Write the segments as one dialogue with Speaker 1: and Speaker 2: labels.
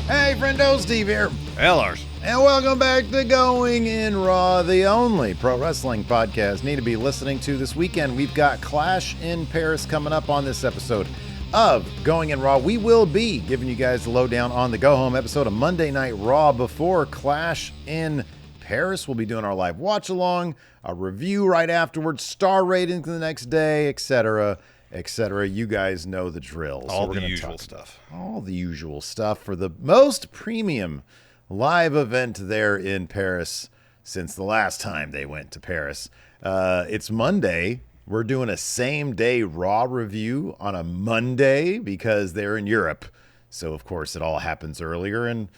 Speaker 1: Hey, friendo, Steve here.
Speaker 2: Hey, Larson.
Speaker 1: And welcome back to Going in Raw, the only pro wrestling podcast you need to be listening to this weekend. We've got Clash in Paris coming up on this episode of Going in Raw. We will be giving you guys the lowdown on the go-home episode of Monday Night Raw before Clash in Paris. We'll be doing our live watch-along, a review right afterwards, star ratings the next day, etc., etc. You guys know the drill.
Speaker 2: All the usual stuff.
Speaker 1: All the usual stuff for the most premium live event there in Paris since the last time they went to Paris. It's Monday. We're doing a same-day Raw review on a Monday because they're in Europe. So, of course, it all happens earlier. And,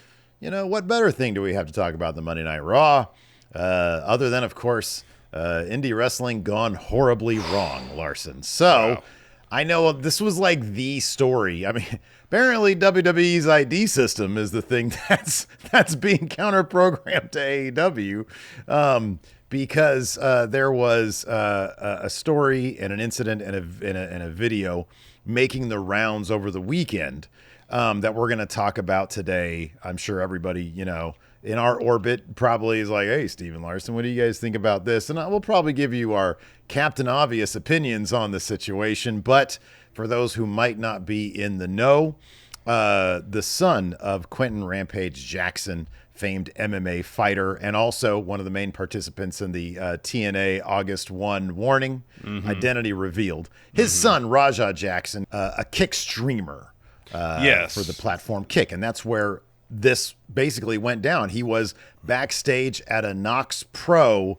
Speaker 1: you know, what better thing do we have to talk about than Monday Night Raw? Other than, of course, indie wrestling gone horribly wrong, Larson. So... Wow. I know this was like the story. I mean, apparently WWE's ID system is the thing that's being counter-programmed to AEW, because there was a story and an incident and a video making the rounds over the weekend that we're going to talk about today. I'm sure everybody, you know, in our orbit probably is like, hey, Steven Larson, what do you guys think about this? And we'll probably give you our Captain Obvious opinions on the situation. But for those who might not be in the know, the son of Quentin Rampage Jackson, famed MMA fighter, and also one of the main participants in the TNA August 1 warning, identity revealed. His son, Raja Jackson, a kick streamer for the platform Kick. And that's where this basically went down. He was backstage at a Nox Pro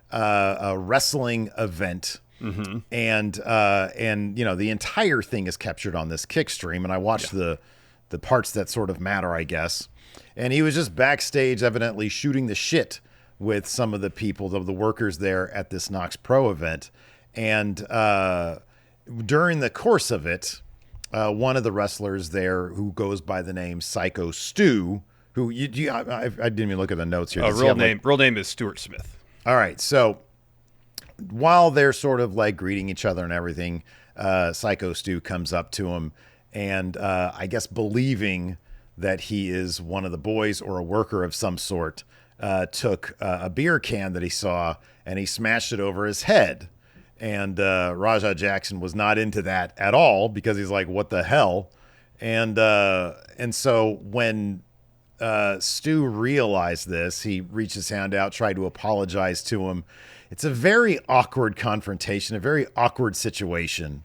Speaker 1: a wrestling event, and you know, the entire thing is captured on this Kick stream, and I watched the parts that sort of matter, I guess. And he was just backstage, evidently shooting the shit with some of the people, the workers there at this Nox Pro event. And during the course of it, one of the wrestlers there, who goes by the name Psycho Stu, who I didn't even look at the notes here.
Speaker 2: Real name is Stuart Smith.
Speaker 1: All right, so while they're sort of like greeting each other and everything, Psycho Stu comes up to him and I guess believing that he is one of the boys or a worker of some sort, took a beer can that he saw and he smashed it over his head. And Raja Jackson was not into that at all because he's like, what the hell? And so when Stu realized this, he reached his hand out, tried to apologize to him. It's a very awkward confrontation, a very awkward situation.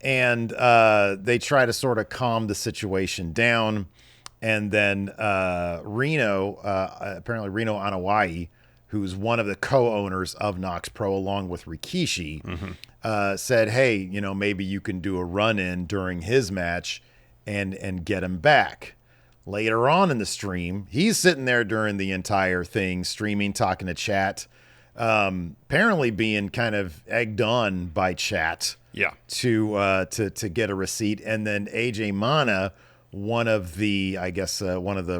Speaker 1: And they try to sort of calm the situation down. And then Reno Anawai, who's one of the co-owners of Nox Pro, along with Rikishi, said, hey, you know, maybe you can do a run-in during his match and get him back. Later on in the stream, he's sitting there during the entire thing, streaming, talking to chat, apparently being kind of egged on by chat to get a receipt. And then AJ Mana, one of the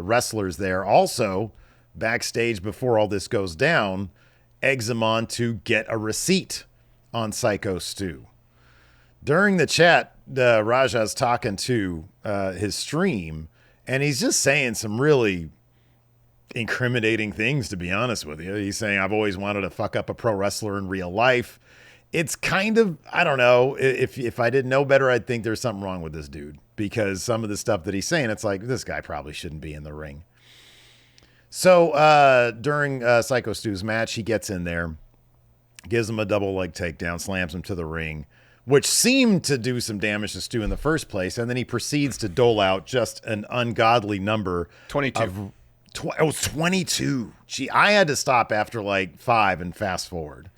Speaker 1: wrestlers there, also backstage before all this goes down, eggs him on to get a receipt on Psycho Stu. During the chat, Raja's talking to his stream, and he's just saying some really incriminating things, to be honest with you. He's saying, I've always wanted to fuck up a pro wrestler in real life. It's kind of, I don't know, if I didn't know better, I'd think there's something wrong with this dude, because some of the stuff that he's saying, it's like, this guy probably shouldn't be in the ring. So during Psycho Stu's match, he gets in there, gives him a double leg takedown, slams him to the ring, which seemed to do some damage to Stu in the first place. And then he proceeds to dole out just an ungodly number.
Speaker 2: 22.
Speaker 1: It was 22. Gee, I had to stop after like 5 and fast forward.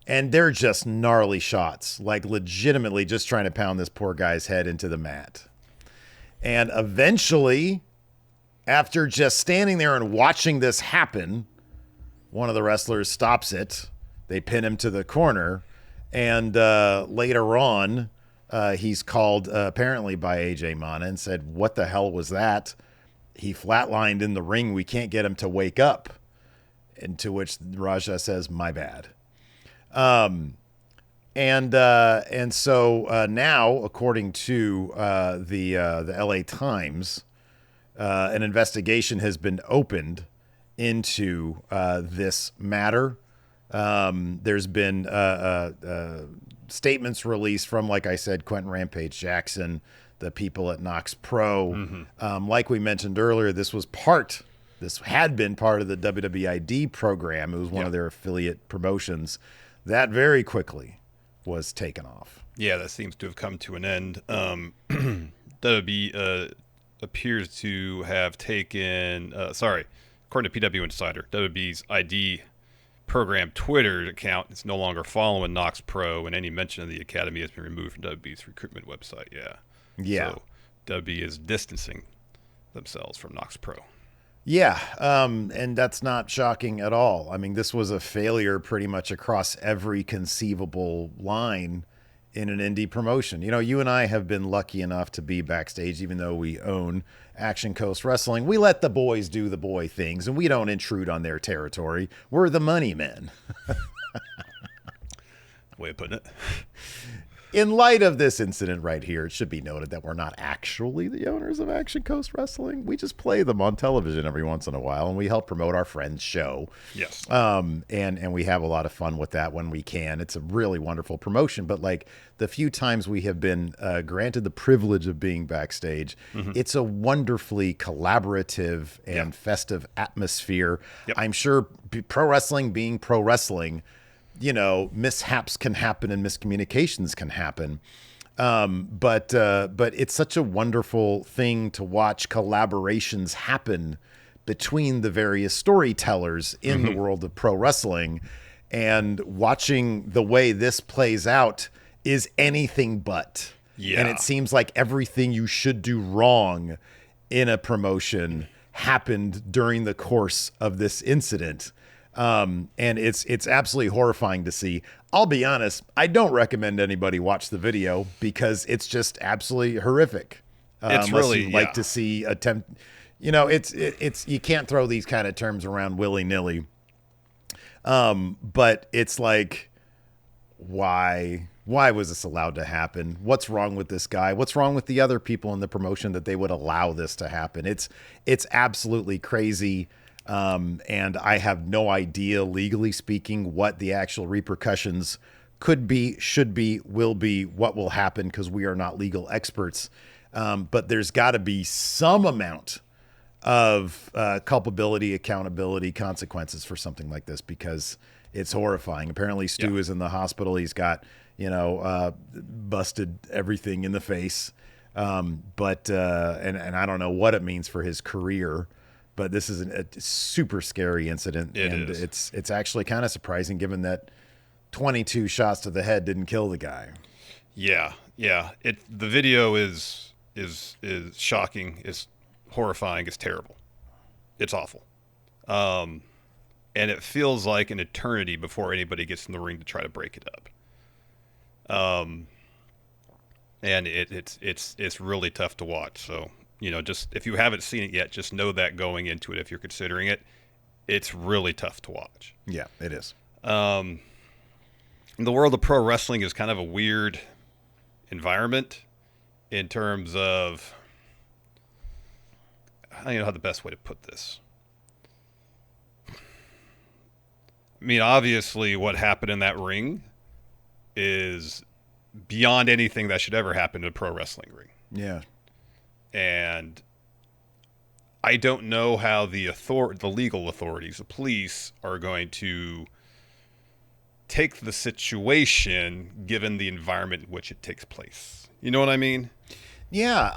Speaker 1: And they're just gnarly shots, like legitimately just trying to pound this poor guy's head into the mat. And eventually, after just standing there and watching this happen, one of the wrestlers stops it. They pin him to the corner. And later on, he's called apparently by AJ Mana and said, what the hell was that? He flatlined in the ring. We can't get him to wake up. And to which Raja says, my bad. And so now, according to the LA Times, an investigation has been opened into this matter. There's been statements released from, like I said, Quentin Rampage Jackson, the people at Nox Pro. Like we mentioned earlier, this had been part of the WWID program. It was one of their affiliate promotions that very quickly was taken off.
Speaker 2: Yeah, that seems to have come to an end. WWE appears to have taken, according to PW Insider, WWE's ID program Twitter account is no longer following Nox Pro, and any mention of the Academy has been removed from WWE's recruitment website. Yeah. So WWE is distancing themselves from Nox Pro.
Speaker 1: Yeah, and that's not shocking at all. I mean, this was a failure pretty much across every conceivable line in an indie promotion. You know, you and I have been lucky enough to be backstage, even though we own Action Coast Wrestling. We let the boys do the boy things, and we don't intrude on their territory. We're the money men.
Speaker 2: Way of putting it.
Speaker 1: In light of this incident right here, it should be noted that we're not actually the owners of Action Coast Wrestling. We just play them on television every once in a while, and we help promote our friend's show.
Speaker 2: Yes.
Speaker 1: And we have a lot of fun with that when we can. It's a really wonderful promotion. But like the few times we have been granted the privilege of being backstage, it's a wonderfully collaborative and festive atmosphere.
Speaker 2: Yep.
Speaker 1: I'm sure pro wrestling being pro wrestling, you know, mishaps can happen and miscommunications can happen. But it's such a wonderful thing to watch collaborations happen between the various storytellers in the world of pro wrestling, and watching the way this plays out is anything but.
Speaker 2: Yeah.
Speaker 1: And it seems like everything you should do wrong in a promotion happened during the course of this incident. And it's absolutely horrifying to see. I'll be honest, I don't recommend anybody watch the video because it's just absolutely horrific.
Speaker 2: It's
Speaker 1: unless
Speaker 2: really
Speaker 1: you like to see attempt. You know, it's you can't throw these kind of terms around willy nilly. But it's like, why was this allowed to happen? What's wrong with this guy? What's wrong with the other people in the promotion that they would allow this to happen? It's absolutely crazy. And I have no idea, legally speaking, what the actual repercussions could be, should be, will be, what will happen, because we are not legal experts. But there's got to be some amount of culpability, accountability, consequences for something like this, because it's horrifying. Apparently, Stu is in the hospital. He's got, busted everything in the face. But I don't know what it means for his career. But this is a super scary incident, and it's actually kind of surprising given that 22 shots to the head didn't kill the guy.
Speaker 2: Yeah. The video is shocking, it's horrifying, it's terrible, it's awful, and it feels like an eternity before anybody gets in the ring to try to break it up. And it's really tough to watch. So, just if you haven't seen it yet, just know that going into it, if you're considering it, it's really tough to watch.
Speaker 1: Yeah, it is.
Speaker 2: The world of pro wrestling is kind of a weird environment in terms of, I don't know how the best way to put this. I mean, obviously what happened in that ring is beyond anything that should ever happen in a pro wrestling ring.
Speaker 1: Yeah.
Speaker 2: And I don't know how the legal authorities, the police, are going to take the situation given the environment in which it takes place. You know what I mean?
Speaker 1: Yeah,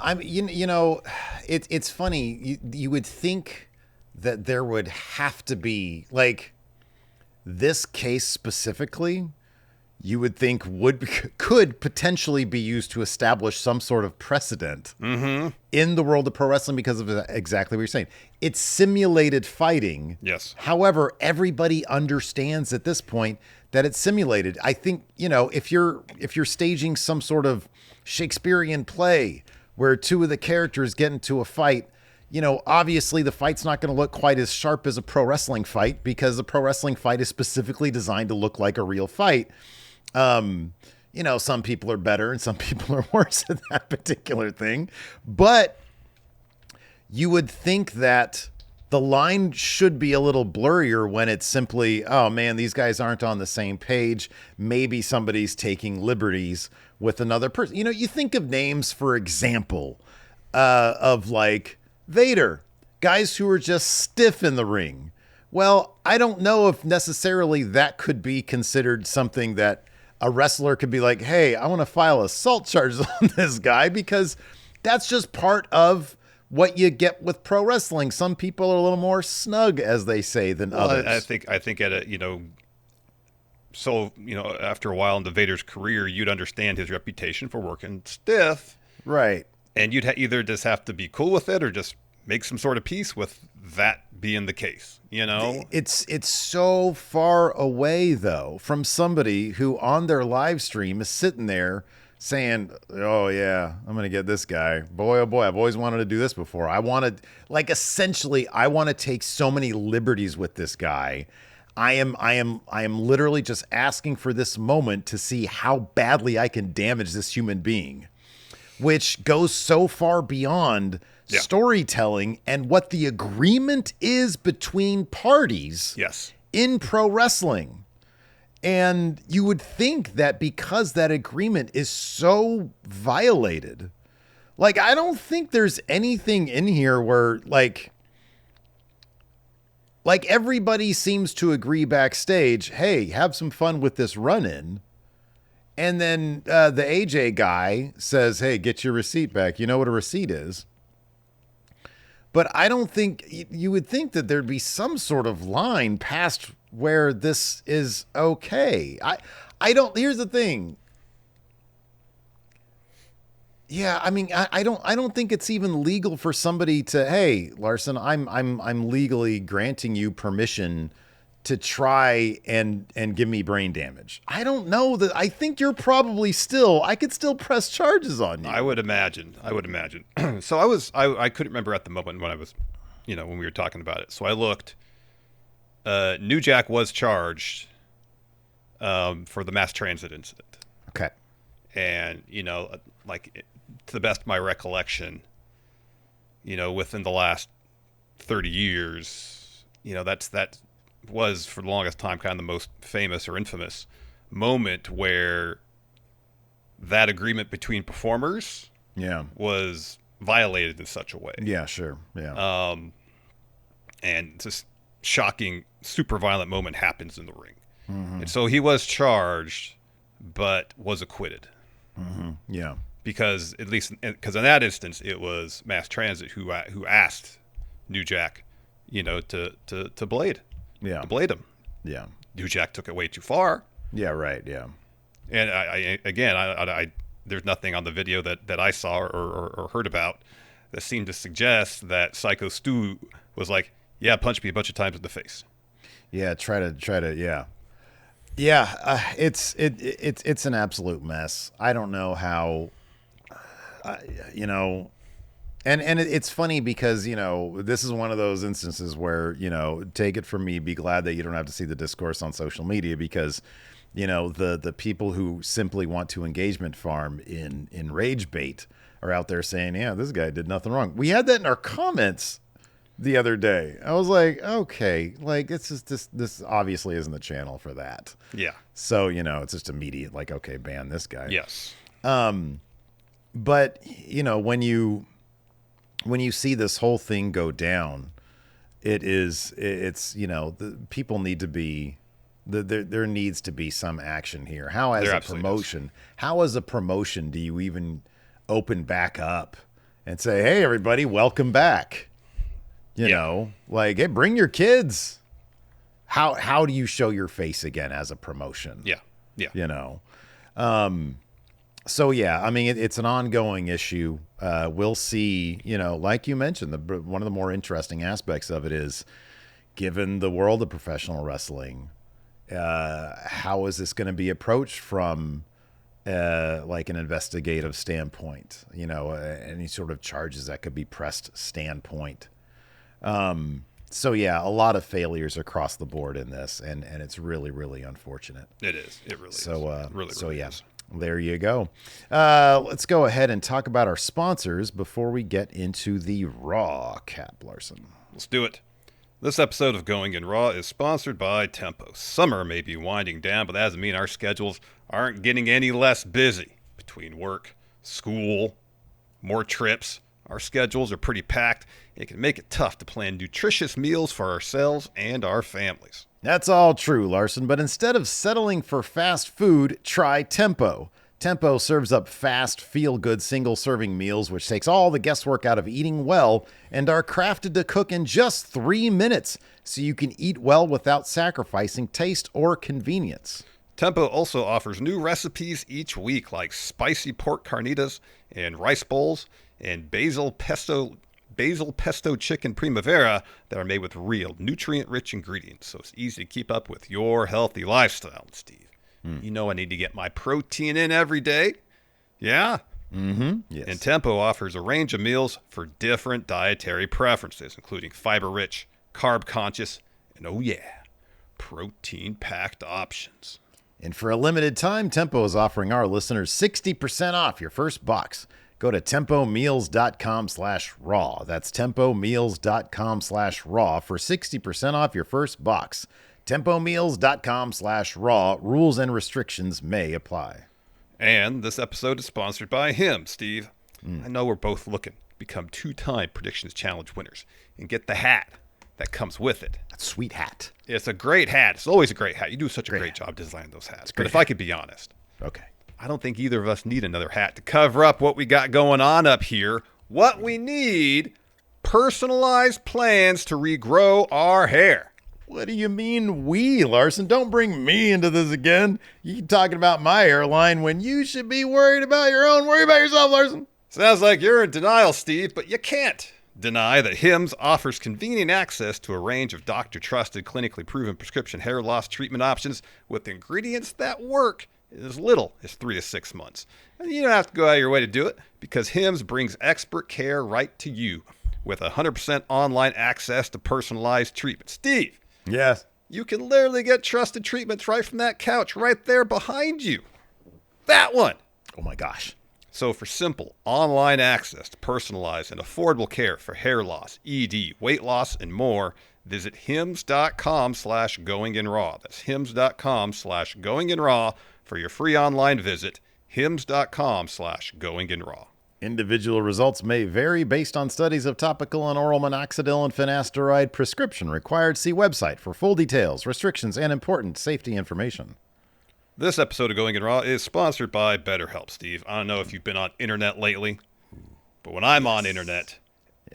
Speaker 1: it's funny. You would think that there would have to be, like, this case specifically, you would think could potentially be used to establish some sort of precedent in the world of pro wrestling because of exactly what you're saying. It's simulated fighting.
Speaker 2: Yes.
Speaker 1: However, everybody understands at this point that it's simulated. I think, if you're staging some sort of Shakespearean play where two of the characters get into a fight, obviously the fight's not going to look quite as sharp as a pro wrestling fight because the pro wrestling fight is specifically designed to look like a real fight. Some people are better and some people are worse at that particular thing. But, you would think that the line should be a little blurrier when it's simply, oh man, these guys aren't on the same page. Maybe somebody's taking liberties with another person. You know, you think of names, for example, of like Vader, guys who are just stiff in the ring. Well, I don't know if necessarily that could be considered something that a wrestler could be like, hey, I want to file assault charges on this guy, because that's just part of what you get with pro wrestling. Some people are a little more snug, as they say, than others.
Speaker 2: I think at a, so, after a while into Vader's career, you'd understand his reputation for working stiff.
Speaker 1: Right.
Speaker 2: And you'd either just have to be cool with it or just make some sort of peace with that being the case,
Speaker 1: It's so far away, though, from somebody who on their live stream is sitting there saying, oh, yeah, I'm going to get this guy. Boy, oh, boy, I've always wanted to do this before. I want to take so many liberties with this guy. I am literally just asking for this moment to see how badly I can damage this human being, which goes so far beyond storytelling and what the agreement is between parties in pro wrestling. And you would think that because that agreement is so violated, like, I don't think there's anything in here where like everybody seems to agree backstage, hey, have some fun with this run-in. And then the AJ guy says, hey, get your receipt back. You know what a receipt is. But I don't think you would think that there'd be some sort of line past where this is okay. I don't. Here's the thing. Yeah, I mean, I don't think it's even legal for somebody to, hey, Larson, I'm legally granting you permission to try and give me brain damage. I don't know that. I think you're probably I could still press charges on you.
Speaker 2: I would imagine. So I couldn't remember at the moment when I was, when we were talking about it. So I looked. New Jack was charged for the mass transit incident.
Speaker 1: Okay.
Speaker 2: And, to the best of my recollection, within the last 30 years, that was for the longest time kind of the most famous or infamous moment where that agreement between performers was violated in such a way.
Speaker 1: Yeah, sure. Yeah.
Speaker 2: And this shocking, super violent moment happens in the ring. Mm-hmm. And so he was charged, but was acquitted.
Speaker 1: Mm-hmm. Yeah.
Speaker 2: Because in that instance, it was Mass Transit who asked New Jack, to blade.
Speaker 1: Yeah.
Speaker 2: To blade him.
Speaker 1: Yeah.
Speaker 2: New Jack took it way too far.
Speaker 1: Yeah, right, yeah.
Speaker 2: And I there's nothing on the video that I saw or heard about that seemed to suggest that Psycho Stu was like, yeah, punch me a bunch of times in the face. Yeah,
Speaker 1: try to, yeah. Yeah, it's an absolute mess. I don't know how, And it's funny because, this is one of those instances where, take it from me, be glad that you don't have to see the discourse on social media, because, the people who simply want to engagement farm in rage bait are out there saying, yeah, this guy did nothing wrong. We had that in our comments the other day. I was like, okay, like this obviously isn't the channel for that.
Speaker 2: Yeah.
Speaker 1: So, it's just immediate, like, okay, ban this guy.
Speaker 2: Yes.
Speaker 1: But, when you see this whole thing go down, it's the people need to be, there needs to be some action here. How as a promotion do you even open back up and say, hey, everybody, welcome back? Like, hey, bring your kids. How do you show your face again as a promotion?
Speaker 2: Yeah. Yeah.
Speaker 1: So, yeah, I mean, it's an ongoing issue. We'll see, like you mentioned, one of the more interesting aspects of it is, given the world of professional wrestling, how is this going to be approached from like an investigative standpoint, any sort of charges that could be pressed standpoint. So, yeah, a lot of failures across the board in this, and it's really, really unfortunate.
Speaker 2: It is. It really is.
Speaker 1: So,
Speaker 2: Really
Speaker 1: so yeah.
Speaker 2: is.
Speaker 1: There you go. Let's go ahead and talk about our sponsors before we get into the Raw, Cap Larson.
Speaker 2: Let's do it. This episode of Going in Raw is sponsored by Tempo. Summer may be winding down, but that doesn't mean our schedules aren't getting any less busy. Between work, school, more trips, our schedules are pretty packed. It can make it tough to plan nutritious meals for ourselves and our families.
Speaker 1: That's all true, Larson, but instead of settling for fast food, try Tempo. Tempo serves up fast, feel-good single-serving meals, which takes all the guesswork out of eating well and are crafted to cook in just 3 minutes, so you can eat well without sacrificing taste or convenience.
Speaker 2: Tempo also offers new recipes each week, like spicy pork carnitas and rice bowls and basil pesto chicken primavera that are made with real nutrient-rich ingredients, so it's easy to keep up with your healthy lifestyle, Steve. You know I need to get my protein in every day. Yeah?
Speaker 1: Mm-hmm. Yes.
Speaker 2: And Tempo offers a range of meals for different dietary preferences, including fiber-rich, carb-conscious, and oh yeah, protein-packed options.
Speaker 1: And for a limited time, Tempo is offering our listeners 60% off your first box. Go to tempomeals.com/raw. That's tempomeals.com/raw for 60% off your first box. tempomeals.com/raw. Rules and restrictions may apply.
Speaker 2: And this episode is sponsored by him, Steve. I know we're both looking to become 2-time Predictions Challenge winners and get the hat that comes with it.
Speaker 1: That sweet hat.
Speaker 2: It's a great hat. It's always a great hat. You do such a great job designing those hats. But if I could be honest,
Speaker 1: okay,
Speaker 2: I don't think either of us need another hat to cover up what we got going on up here. What we need, personalized plans to regrow our hair.
Speaker 1: What do you mean we, Larson? Don't bring me into this again. You keep talking about my hairline when you should be worried about your own. Worry about yourself, Larson.
Speaker 2: Sounds like you're in denial, Steve, but you can't deny that Hims offers convenient access to a range of doctor-trusted, clinically proven prescription hair loss treatment options with ingredients that work in as little as 3 to 6 months. And you don't have to go out of your way to do it because Hims brings expert care right to you with 100% online access to personalized treatment. Steve.
Speaker 1: Yes.
Speaker 2: You can literally get trusted treatments right from that couch right there behind you. That one.
Speaker 1: Oh my gosh.
Speaker 2: So for simple online access to personalized and affordable care for hair loss, ED, weight loss, and more, visit hims.com/goinginraw. That's hims.com/goinginraw for your free online visit. hims.com/goinginraw.
Speaker 1: Individual results may vary based on studies of topical and oral minoxidil and finasteride. Prescription required. See website for full details, restrictions, and important safety information.
Speaker 2: This episode of Going in Raw is sponsored by BetterHelp, Steve. I don't know if you've been on internet lately, but when I'm on internet,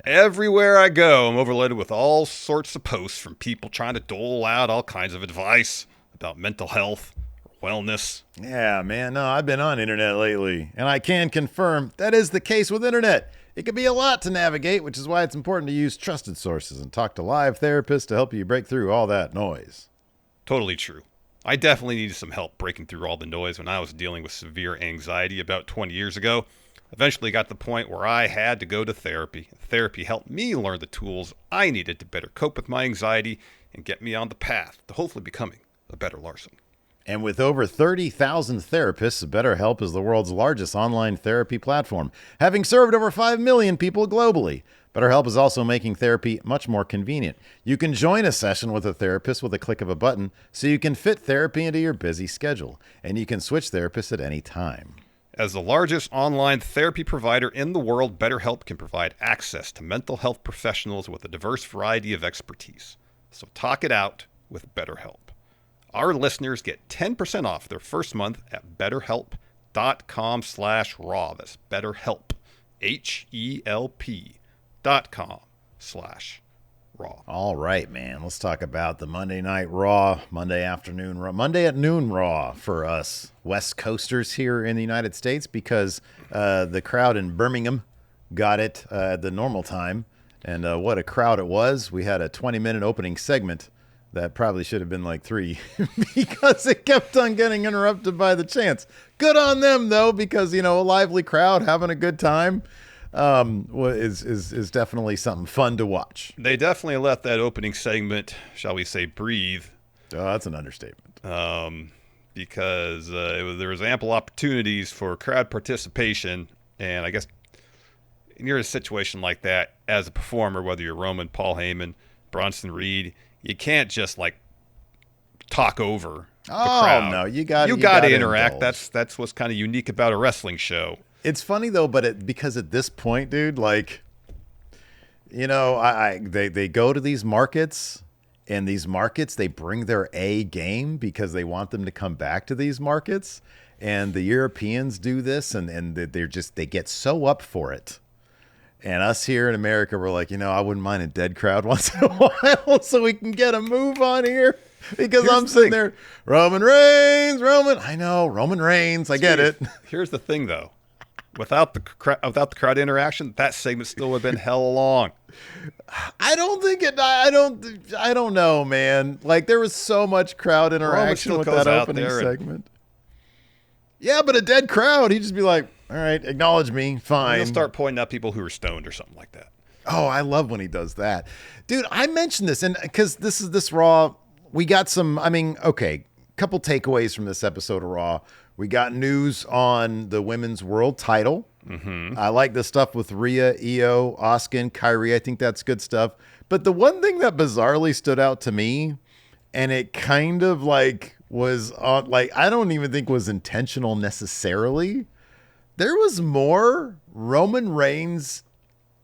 Speaker 2: everywhere I go, I'm overloaded with all sorts of posts from people trying to dole out all kinds of advice about mental health, wellness.
Speaker 1: Yeah, man. No, I've been on internet lately, and I can confirm that is the case with internet. It can be a lot to navigate, which is why it's important to use trusted sources and talk to live therapists to help you break through all that noise.
Speaker 2: Totally true. I definitely needed some help breaking through all the noise when I was dealing with severe anxiety about 20 years ago. Eventually got to the point where I had to go to therapy. Therapy helped me learn the tools I needed to better cope with my anxiety and get me on the path to hopefully becoming a better Larson.
Speaker 1: And with over 30,000 therapists, BetterHelp is the world's largest online therapy platform, having served over 5 million people globally. BetterHelp is also making therapy much more convenient. You can join a session with a therapist with a click of a button, so you can fit therapy into your busy schedule, and you can switch therapists at any time.
Speaker 2: As the largest online therapy provider in the world, BetterHelp can provide access to mental health professionals with a diverse variety of expertise. So talk it out with BetterHelp. Our listeners get 10% off their first month at betterhelp.com/raw. That's BetterHelp, HELP.com/raw.
Speaker 1: All right, man. Let's talk about the Monday Night Raw, Monday afternoon Raw, Monday at noon Raw for us West Coasters here in the United States, because the crowd in Birmingham got it at the normal time. And what a crowd it was. We had a 20-minute opening segment that probably should have been like 3 because it kept on getting interrupted by the chants. Good on them, though, because, you know, a lively crowd having a good time is definitely something fun to watch.
Speaker 2: They definitely let that opening segment, shall we say, breathe.
Speaker 1: Oh, that's an understatement.
Speaker 2: because there was ample opportunities for crowd participation, and I guess you're in a situation like that as a performer, whether you're Roman, Paul Heyman, Bronson Reed, you can't just like talk over the crowd.
Speaker 1: No, you got
Speaker 2: to interact.
Speaker 1: Indulge.
Speaker 2: That's what's kind of unique about a wrestling show.
Speaker 1: It's funny though, but because at this point, dude, like, you know, they go to these markets, and these markets they bring their A game because they want them to come back to these markets, and the Europeans do this, and they get so up for it. And us here in America, we're like, you know, I wouldn't mind a dead crowd once in a while so we can get a move on here. Because I'm sitting there, Roman Reigns, I know, Roman Reigns, I get it.
Speaker 2: Here's the thing, though. Without the crowd interaction, that segment still would have been hell long.
Speaker 1: I don't know, man. Like, there was so much crowd interaction with that opening segment. Yeah, but a dead crowd, he'd just be like, all right, acknowledge me, fine.
Speaker 2: He'll start pointing out people who are stoned or something like that.
Speaker 1: Oh, I love when he does that. Dude, I mentioned this, and because this Raw, we got some, couple takeaways from this episode of Raw. We got news on the women's world title. Mm-hmm. I like the stuff with Rhea, Io, Asuka, and Kyrie. I think that's good stuff. But the one thing that bizarrely stood out to me, and it kind of like was on, like, I don't even think was intentional necessarily. There was more Roman Reigns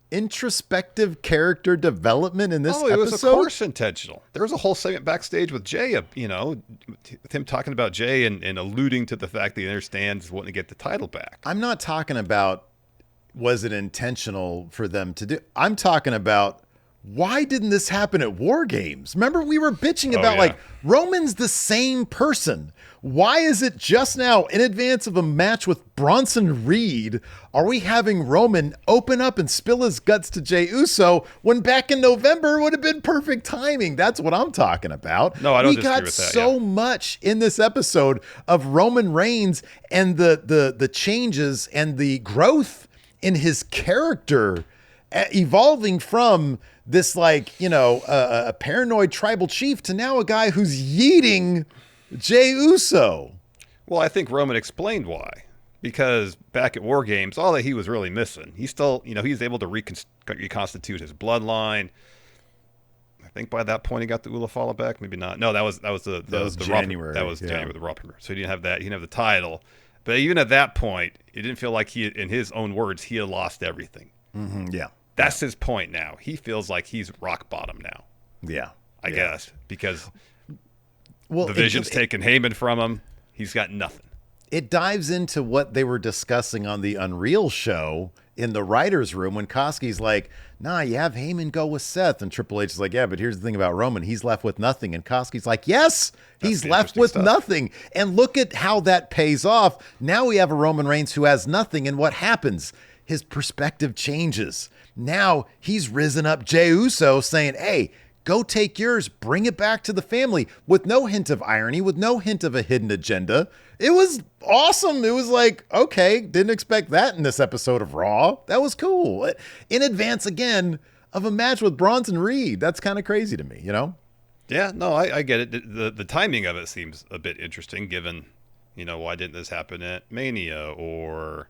Speaker 1: introspective character development in this episode.
Speaker 2: It was of course intentional. There was a whole segment backstage with Jay, with him talking about Jay and alluding to the fact that he understands wanting to get the title back.
Speaker 1: I'm not talking about was it intentional for them to do. I'm talking about why didn't this happen at War Games? Remember, we were bitching about like Roman's the same person. Why is it just now, in advance of a match with Bronson Reed, are we having Roman open up and spill his guts to Jey Uso when back in November would have been perfect timing? That's what I'm talking about.
Speaker 2: No, I don't disagree with that.
Speaker 1: We got so much in this episode of Roman Reigns and the changes and the growth in his character, evolving from this, like, a paranoid tribal chief to now a guy who's yeeting Jey Uso.
Speaker 2: Well, I think Roman explained why. Because back at War Games, all that he was really missing, he still, he's able to reconstitute his bloodline. I think by that point he got the Ulafala back. Maybe not. No, that was
Speaker 1: January.
Speaker 2: That was January with the Raw premiere. So he didn't have that. He didn't have the title. But even at that point, it didn't feel like he, in his own words, he had lost everything.
Speaker 1: Mm-hmm, yeah.
Speaker 2: That's his point now. He feels like he's rock bottom now.
Speaker 1: Yeah.
Speaker 2: I guess. Because the Vision's taken Heyman from him. He's got nothing.
Speaker 1: It dives into what they were discussing on the Unreal show in the writer's room when Koski's like, nah, you have Heyman go with Seth. And Triple H is like, yeah, but here's the thing about Roman. He's left with nothing. And Koski's like, yes, he's left with nothing. And look at how that pays off. Now we have a Roman Reigns who has nothing. And what happens? His perspective changes. Now he's risen up Jey Uso saying, hey, go take yours, bring it back to the family, with no hint of irony, with no hint of a hidden agenda. It was awesome. It was like, okay, didn't expect that in this episode of Raw. That was cool. In advance, again, of a match with Bronson Reed. That's kind of crazy to me,
Speaker 2: Yeah, no, I get it. The timing of it seems a bit interesting, given, why didn't this happen at Mania or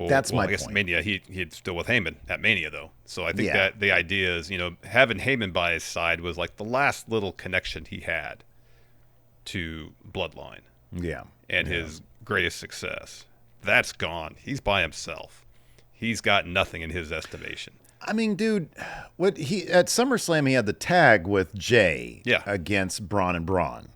Speaker 1: that's my
Speaker 2: I guess
Speaker 1: point.
Speaker 2: Mania, he'd still with Heyman at Mania, though. So I think that the idea is, having Heyman by his side was like the last little connection he had to Bloodline.
Speaker 1: Yeah.
Speaker 2: And his greatest success. That's gone. He's by himself. He's got nothing in his estimation.
Speaker 1: I mean, dude, at SummerSlam, he had the tag with Jay against Braun and Braun.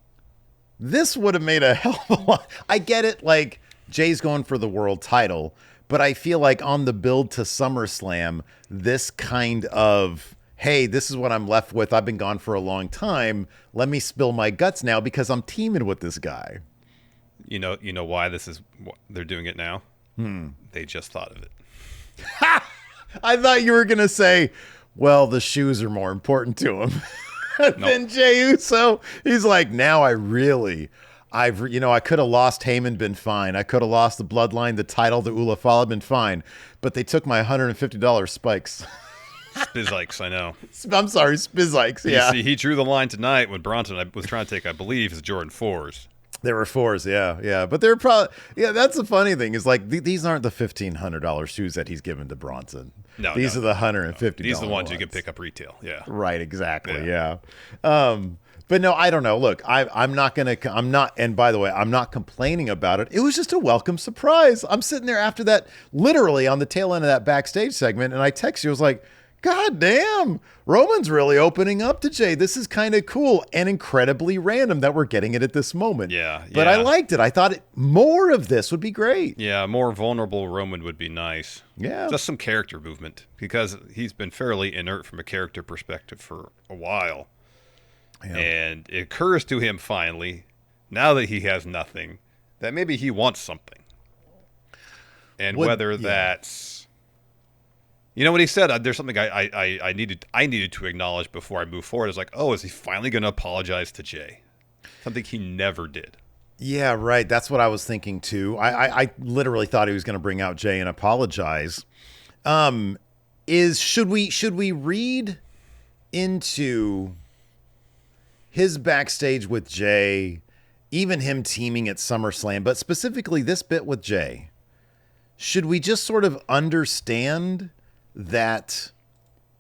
Speaker 1: This would have made a hell of a lot. I get it, like, Jay's going for the world title, but I feel like on the build to SummerSlam, this kind of, hey, this is what I'm left with. I've been gone for a long time. Let me spill my guts now because I'm teaming with this guy.
Speaker 2: You know why they're doing it now? They just thought of it.
Speaker 1: I thought you were going to say, well, the shoes are more important to him than Jey Uso. He's like, now I could have lost Heyman, been fine. I could have lost the Bloodline, the title, the Ulafala, been fine. But they took my $150 spikes.
Speaker 2: Spizikes, I know.
Speaker 1: I'm sorry, Spizikes, yeah.
Speaker 2: You see, he drew the line tonight when Bronson was trying to take, I believe, his Jordan 4s.
Speaker 1: There were fours, yeah. But they're probably, that's the funny thing is like these aren't the $1,500 shoes that he's given to Bronson.
Speaker 2: No,
Speaker 1: these are the $150.
Speaker 2: These are the ones you can pick up retail. Yeah.
Speaker 1: Right, exactly. Yeah. But no, I don't know. Look, I'm not, and by the way, I'm not complaining about it. It was just a welcome surprise. I'm sitting there after that, literally on the tail end of that backstage segment, and I text you, I was like, God damn, Roman's really opening up to Jay. This is kind of cool and incredibly random that we're getting it at this moment.
Speaker 2: Yeah.
Speaker 1: But I liked it. I thought more of this would be great.
Speaker 2: Yeah, more vulnerable Roman would be nice.
Speaker 1: Yeah.
Speaker 2: Just some character movement, because he's been fairly inert from a character perspective for a while. Yeah. And it occurs to him finally, now that he has nothing, that maybe he wants something. And whether that's... You know what he said? There's something I needed to acknowledge before I move forward. It's like, oh, is he finally going to apologize to Jay? Something he never did.
Speaker 1: Yeah, right. That's what I was thinking too. I literally thought he was going to bring out Jay and apologize. Should we read into his backstage with Jay, even him teaming at SummerSlam, but specifically this bit with Jay? Should we just sort of understand that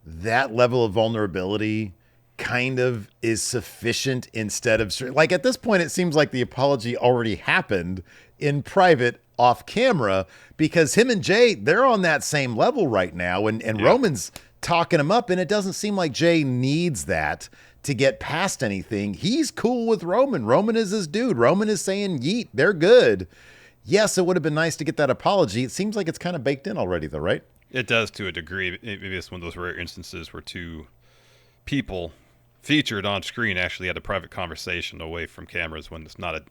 Speaker 1: level of vulnerability kind of is sufficient instead of, like, at this point, it seems like the apology already happened in private off camera, because him and Jay, they're on that same level right now. And Roman's talking him up, and it doesn't seem like Jay needs that to get past anything. He's cool with Roman. Roman is his dude. Roman is saying, yeet, they're good. Yes, it would have been nice to get that apology. It seems like it's kind of baked in already, though, right?
Speaker 2: It does to a degree. Maybe it's one of those rare instances where two people featured on screen actually had a private conversation away from cameras when it's not a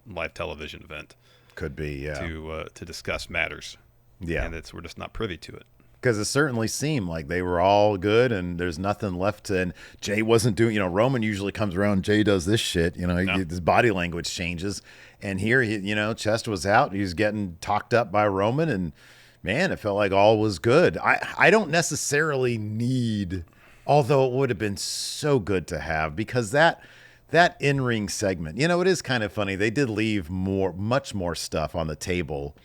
Speaker 2: live television event.
Speaker 1: Could be, yeah.
Speaker 2: To discuss matters.
Speaker 1: Yeah.
Speaker 2: And we're just not privy to it.
Speaker 1: Because it certainly seemed like they were all good and there's nothing left to, and Jay wasn't doing, Roman usually comes around, Jay does this shit, his body language changes. And here, chest was out. He was getting talked up by Roman, and man, it felt like all was good. I don't necessarily need, although it would have been so good to have, because that in-ring segment, it is kind of funny. They did leave much more stuff on the table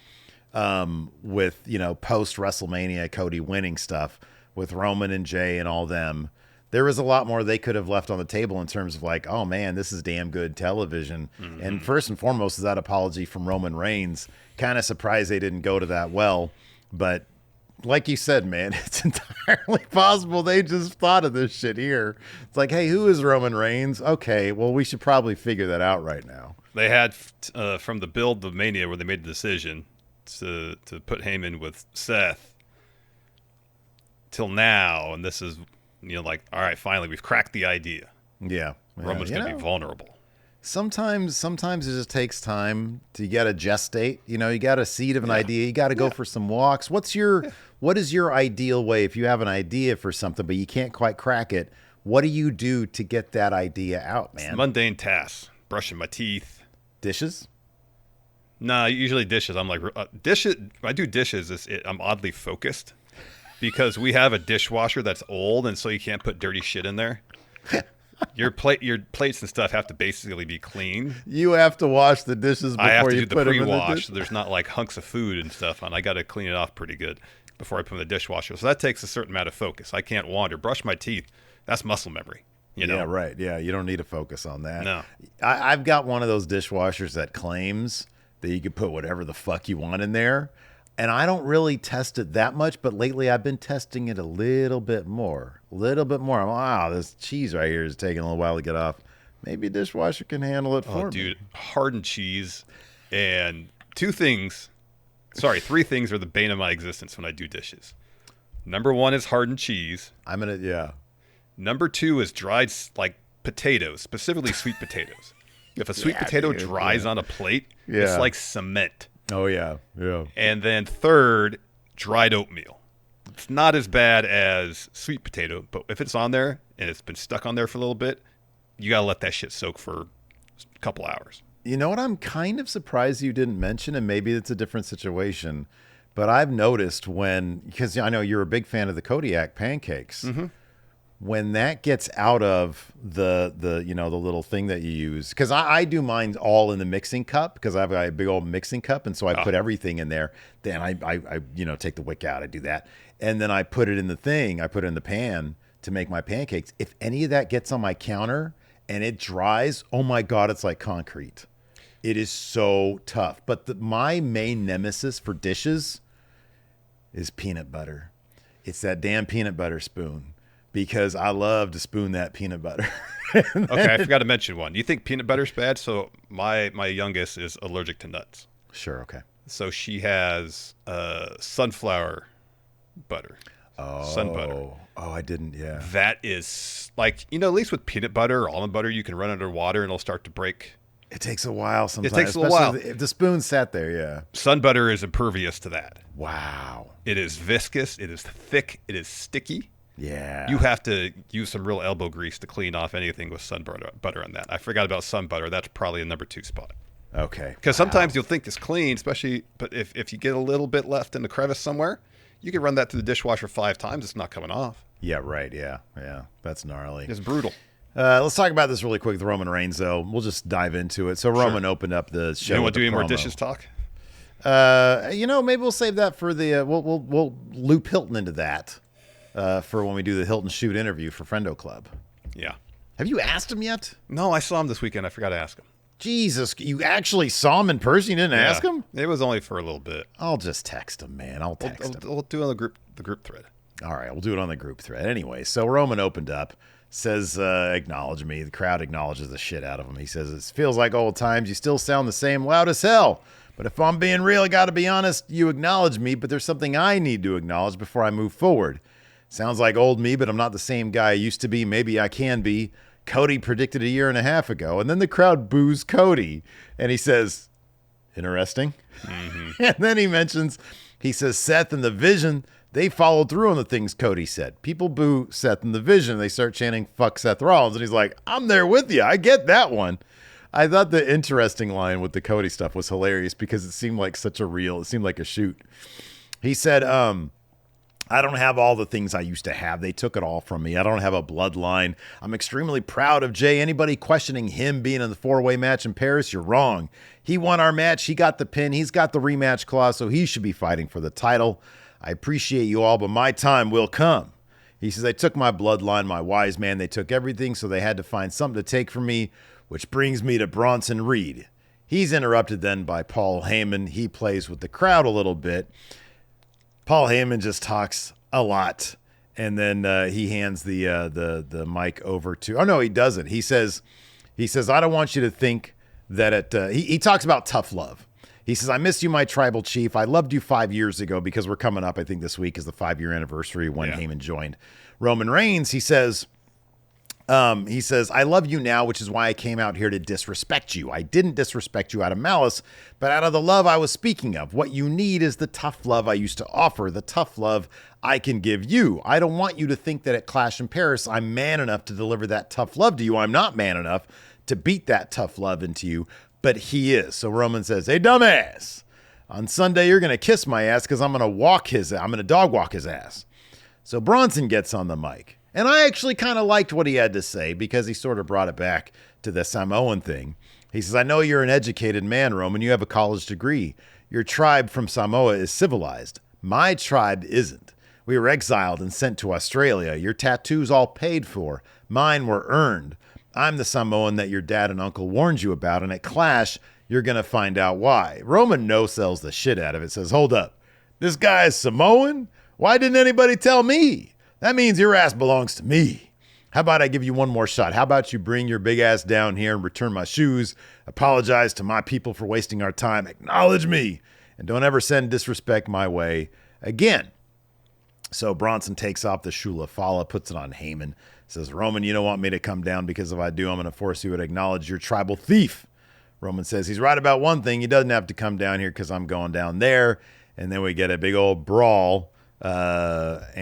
Speaker 1: with, post WrestleMania, Cody winning stuff with Roman and Jay and all them. There was a lot more they could have left on the table in terms of like, oh man, this is damn good television. Mm-hmm. And first and foremost is that apology from Roman Reigns. Kind of surprised they didn't go to that well. But like you said, man, it's entirely possible they just thought of this shit here. It's like, hey, who is Roman Reigns? Okay, well, we should probably figure that out right now.
Speaker 2: They had from the build of Mania where they made the decision to put Heyman with Seth till now, and this is like, all right, finally we've cracked the idea.
Speaker 1: Yeah,
Speaker 2: Roman's gonna be vulnerable.
Speaker 1: Sometimes it just takes time to get a gestate. You got a seed of an idea. You got to go for some walks. What is your ideal way if you have an idea for something but you can't quite crack it? What do you do to get that idea out, man?
Speaker 2: It's mundane tasks: brushing my teeth,
Speaker 1: dishes.
Speaker 2: Nah, usually dishes. I'm like dishes. When I do dishes, I'm oddly focused because we have a dishwasher that's old, and so you can't put dirty shit in there. Your plates and stuff have to basically be clean.
Speaker 1: You have to wash the dishes before
Speaker 2: I have to
Speaker 1: you
Speaker 2: do
Speaker 1: put
Speaker 2: the
Speaker 1: them in
Speaker 2: pre-wash.
Speaker 1: the dish.
Speaker 2: So there's not like hunks of food and stuff on. I got to clean it off pretty good before I put them in the dishwasher. So that takes a certain amount of focus. I can't wander. Brush my teeth. That's muscle memory.
Speaker 1: Yeah, right. Yeah, you don't need to focus on that.
Speaker 2: No.
Speaker 1: I've got one of those dishwashers that claims that you can put whatever the fuck you want in there. And I don't really test it that much, but lately I've been testing it a little bit more. Wow, this cheese right here is taking a little while to get off. Maybe a dishwasher can handle it for me.
Speaker 2: Dude, hardened cheese and three things are the bane of my existence when I do dishes. Number one is hardened cheese. Number two is dried potatoes, specifically sweet potatoes. If a sweet potato dries on a plate, it's like cement.
Speaker 1: Oh, yeah.
Speaker 2: And then third, dried oatmeal. It's not as bad as sweet potato, but if it's on there and it's been stuck on there for a little bit, you got to let that shit soak for a couple hours.
Speaker 1: You know what I'm kind of surprised you didn't mention, and maybe it's a different situation, but I've noticed because I know you're a big fan of the Kodiak pancakes.
Speaker 2: Mm-hmm.
Speaker 1: when that gets out of the the little thing that you use, because I do mine all in the mixing cup because I've got a big old mixing cup, and so I put everything in there. Then I take the wick out, I do that, and then I put it in the thing. I put it in the pan to make my pancakes. If any of that gets on my counter and it dries, oh my God, it's like concrete. It is so tough. But my main nemesis for dishes is peanut butter. It's that damn peanut butter spoon, because I love to spoon that peanut butter.
Speaker 2: Okay, I forgot to mention one. You think peanut butter's bad? So my youngest is allergic to nuts.
Speaker 1: Sure, okay.
Speaker 2: So she has sunflower butter. Sun butter.
Speaker 1: Oh, I didn't, yeah.
Speaker 2: That is like, at least with peanut butter or almond butter, you can run under water and it'll start to break.
Speaker 1: It takes a while sometimes.
Speaker 2: It takes a while.
Speaker 1: If the spoon sat there, yeah.
Speaker 2: Sun butter is impervious to that.
Speaker 1: Wow.
Speaker 2: It is viscous. It is thick. It is sticky.
Speaker 1: Yeah.
Speaker 2: You have to use some real elbow grease to clean off anything with sun butter on that. I forgot about sun butter. That's probably a number 2 spot.
Speaker 1: Okay.
Speaker 2: Because sometimes you'll think it's clean, but if you get a little bit left in the crevice somewhere, you can run that through the dishwasher 5 times. It's not coming off.
Speaker 1: Yeah, right. Yeah. That's gnarly.
Speaker 2: It's brutal.
Speaker 1: Let's talk about this really quick with Roman Reigns, though. We'll just dive into it. So Roman opened up the show.
Speaker 2: You want to do any more
Speaker 1: promo.
Speaker 2: dishes talk?
Speaker 1: Maybe we'll save that for the. We'll loop Hilton into that for when we do the Hilton shoot interview for Friendo Club.
Speaker 2: Yeah.
Speaker 1: Have you asked him yet?
Speaker 2: No, I saw him this weekend. I forgot to ask him.
Speaker 1: Jesus, you actually saw him in person? You didn't ask him?
Speaker 2: It was only for a little bit.
Speaker 1: I'll just text him, man. I'll text him.
Speaker 2: We'll do it on the group thread.
Speaker 1: All right, we'll do it on the group thread. Anyway, so Roman opened up, says, acknowledge me. The crowd acknowledges the shit out of him. He says, it feels like old times. You still sound the same, loud as hell. But if I'm being real, I got to be honest, you acknowledge me, but there's something I need to acknowledge before I move forward. Sounds like old me, but I'm not the same guy I used to be. Maybe I can be. Cody predicted a year and a half ago. And then the crowd boos Cody. And he says, interesting. Mm-hmm. And then he says, Seth and the Vision, they followed through on the things Cody said. People boo Seth and the Vision. They start chanting, fuck Seth Rollins. And he's like, I'm there with you. I get that one. I thought the interesting line with the Cody stuff was hilarious because it seemed like it seemed like a shoot. He said, I don't have all the things I used to have. They took it all from me. I don't have a bloodline. I'm extremely proud of Jay. Anybody questioning him being in the 4-way match in Paris, you're wrong. He won our match. He got the pin. He's got the rematch clause, so he should be fighting for the title. I appreciate you all, but my time will come. He says, they took my bloodline, my wise man. They took everything, so they had to find something to take from me, which brings me to Bronson Reed. He's interrupted then by Paul Heyman. He plays with the crowd a little bit. Paul Heyman just talks a lot, and then he hands the mic over to. Oh no, he doesn't. He says, I don't want you to think that he talks about tough love. He says, I miss you, my tribal chief. I loved you 5 years ago because we're coming up. I think this week is the 5-year anniversary when Heyman joined Roman Reigns. He says, I love you now, which is why I came out here to disrespect you. I didn't disrespect you out of malice, but out of the love I was speaking of. What you need is the tough love I used to offer, the tough love I can give you. I don't want you to think that at Clash in Paris, I'm man enough to deliver that tough love to you. I'm not man enough to beat that tough love into you, but he is. So Roman says, hey, dumbass, on Sunday, you're going to kiss my ass because I'm going to dog walk his ass. So Bronson gets on the mic. And I actually kind of liked what he had to say because he sort of brought it back to the Samoan thing. He says, I know you're an educated man, Roman. You have a college degree. Your tribe from Samoa is civilized. My tribe isn't. We were exiled and sent to Australia. Your tattoos all paid for. Mine were earned. I'm the Samoan that your dad and uncle warned you about, and at Clash, you're going to find out why. Roman no-sells the shit out of it. Says, hold up. This guy is Samoan? Why didn't anybody tell me? That means your ass belongs to me. How about I give you one more shot? How about you bring your big ass down here and return my shoes, apologize to my people for wasting our time, acknowledge me, and don't ever send disrespect my way again. So Bronson takes off the Shula Fala, puts it on Heyman, says, Roman, you don't want me to come down because if I do, I'm going to force you to acknowledge your tribal thief. Roman says he's right about one thing. He doesn't have to come down here because I'm going down there. And then we get a big old brawl. It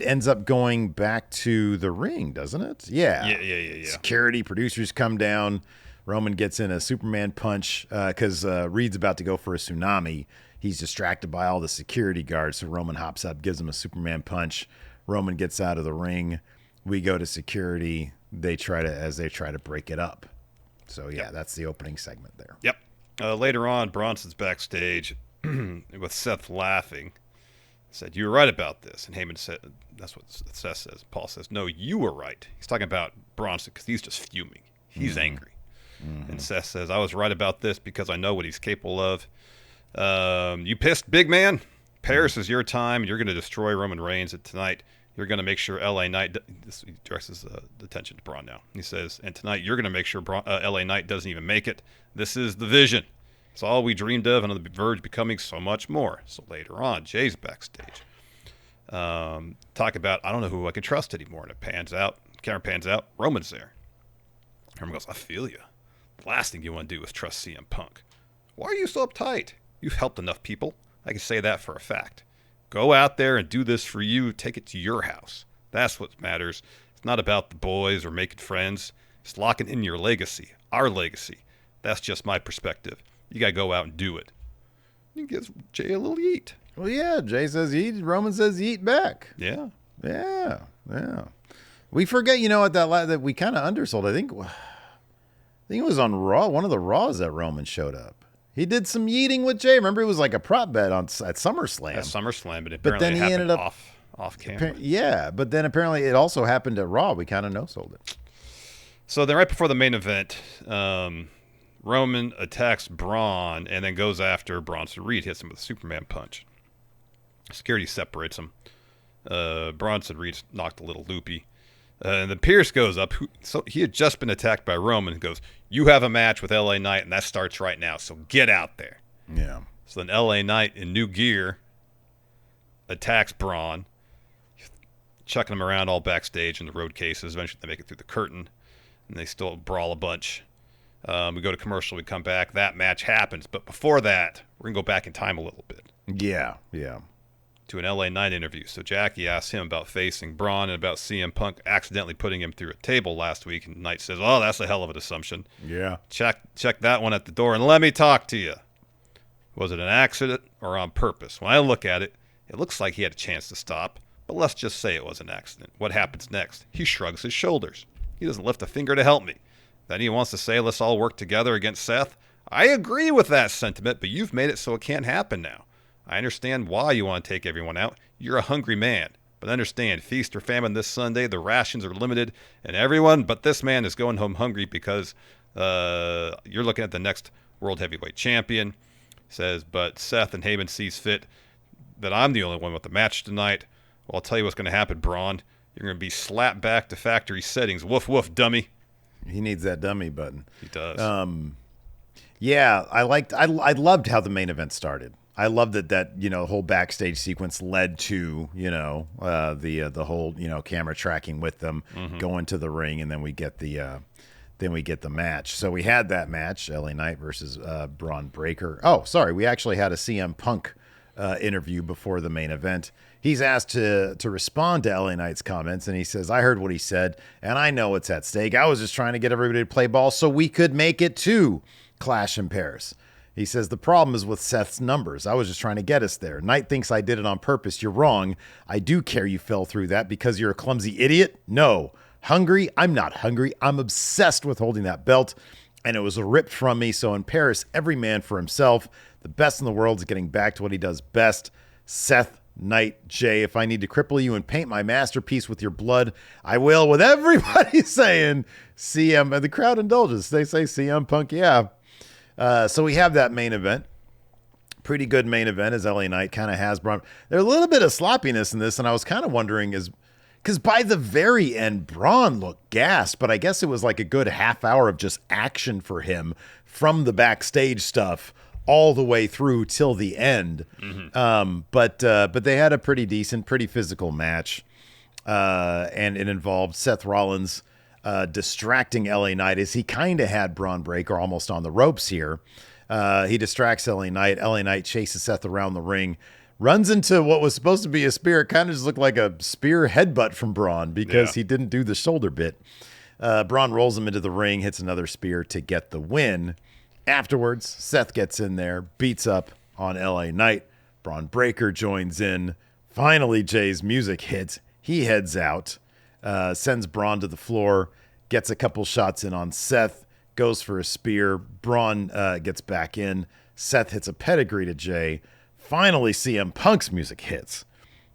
Speaker 1: ends up going back to the ring, doesn't it? Yeah. Security, producers come down. Roman gets in a Superman punch because Reed's about to go for a tsunami. He's distracted by all the security guards, so Roman hops up, gives him a Superman punch. Roman gets out of the ring. We go to security. They try to break it up. So yeah, that's the opening segment there.
Speaker 2: Yep. Later on, Bronson's backstage with Seth laughing. Said, "You were right about this." And Heyman said, that's what Seth says. Paul says, "No, you were right." He's talking about Bronson because he's just fuming. He's angry. And Seth says, "I was right about this because I know what he's capable of. You pissed, big man? Paris is your time. You're going to destroy Roman Reigns. And tonight, you're going to make sure LA Knight..." He directs his attention to Braun now. He says, "And tonight, you're going to make sure LA Knight doesn't even make it. This is the vision. It's all we dreamed of and on the verge of becoming so much more." So later on, Jay's backstage. Talk about, "I don't know who I can trust anymore." And it pans out. Camera pans out. Roman's there. Roman goes, "I feel you. The last thing you want to do is trust CM Punk. Why are you so uptight? You've helped enough people. I can say that for a fact. Go out there and do this for you. Take it to your house. That's what matters. It's not about the boys or making friends. It's locking in your legacy, our legacy. That's just my perspective. You got to go out and do it." He gives Jay a little yeet.
Speaker 1: Well, yeah, Jay says yeet. Roman says yeet back.
Speaker 2: Yeah.
Speaker 1: Yeah. We forget, that we kind of undersold. I think it was on Raw, one of the Raws that Roman showed up. He did some yeeting with Jay. Remember, it was like a prop bet at SummerSlam.
Speaker 2: At SummerSlam, but
Speaker 1: But then
Speaker 2: apparently
Speaker 1: he
Speaker 2: it happened
Speaker 1: ended up
Speaker 2: off camera.
Speaker 1: Yeah, but then apparently it also happened at Raw. We kind of no-sold it.
Speaker 2: So then right before the main event, Roman attacks Braun and then goes after Bronson Reed, hits him with a Superman punch. Security separates him. Bronson Reed's knocked a little loopy. And then Pierce goes up. So he had just been attacked by Roman and goes, "You have a match with LA Knight, and that starts right now, so get out there."
Speaker 1: Yeah.
Speaker 2: So then LA Knight in new gear attacks Braun, chucking him around all backstage in the road cases. Eventually they make it through the curtain, and they still brawl a bunch. We go to commercial, we come back. That match happens. But before that, we're going to go back in time a little bit.
Speaker 1: Yeah.
Speaker 2: To an LA Knight interview. So Jackie asks him about facing Braun and about CM Punk accidentally putting him through a table last week. And Knight says, "Oh, that's a hell of an assumption.
Speaker 1: Yeah.
Speaker 2: Check that one at the door and let me talk to you. Was it an accident or on purpose? When I look at it, it looks like he had a chance to stop. But let's just say it was an accident. What happens next? He shrugs his shoulders. He doesn't lift a finger to help me. Then he wants to say, let's all work together against Seth. I agree with that sentiment, but you've made it so it can't happen now. I understand why you want to take everyone out. You're a hungry man. But understand, feast or famine this Sunday, the rations are limited, and everyone but this man is going home hungry because you're looking at the next World Heavyweight Champion." Says, "But Seth and Heyman sees fit that I'm the only one with the match tonight. Well, I'll tell you what's going to happen, Braun. You're going to be slapped back to factory settings. Woof, woof, dummy."
Speaker 1: He needs that dummy button.
Speaker 2: He does.
Speaker 1: Yeah, I loved how the main event started. I loved that whole backstage sequence led to the whole camera tracking with them going to the ring, and then we get the match. So we had that match, LA Knight versus Braun Breaker. Oh, sorry, we actually had a CM Punk interview before the main event. He's asked to respond to LA Knight's comments, and he says, "I heard what he said, and I know what's at stake. I was just trying to get everybody to play ball so we could make it to Clash in Paris." He says, "The problem is with Seth's numbers. I was just trying to get us there. Knight thinks I did it on purpose. You're wrong. I do care you fell through that because you're a clumsy idiot. No. Hungry? I'm not hungry. I'm obsessed with holding that belt, and it was ripped from me. So in Paris, every man for himself. The best in the world is getting back to what he does best. Seth, Knight, Jay, if I need to cripple you and paint my masterpiece with your blood, I will." With everybody saying CM, and the crowd indulges. They say CM Punk, yeah. So we have that main event. Pretty good main event as LA Knight kind of has Braun. There's a little bit of sloppiness in this, and I was kind of wondering because by the very end, Braun looked gassed, but I guess it was like a good half hour of just action for him from the backstage stuff all the way through till the end. But they had a pretty decent, pretty physical match, and it involved Seth Rollins distracting LA Knight as he kind of had Braun Breaker almost on the ropes here. He distracts LA Knight. LA Knight chases Seth around the ring, runs into what was supposed to be a spear. It kind of just looked like a spear headbutt from Braun because he didn't do the shoulder bit. Braun rolls him into the ring, hits another spear to get the win. Afterwards, Seth gets in there, beats up on LA Knight. Braun Breaker joins in. Finally, Jay's music hits. He heads out, sends Braun to the floor, gets a couple shots in on Seth, goes for a spear. Braun gets back in. Seth hits a pedigree to Jay. Finally, CM Punk's music hits.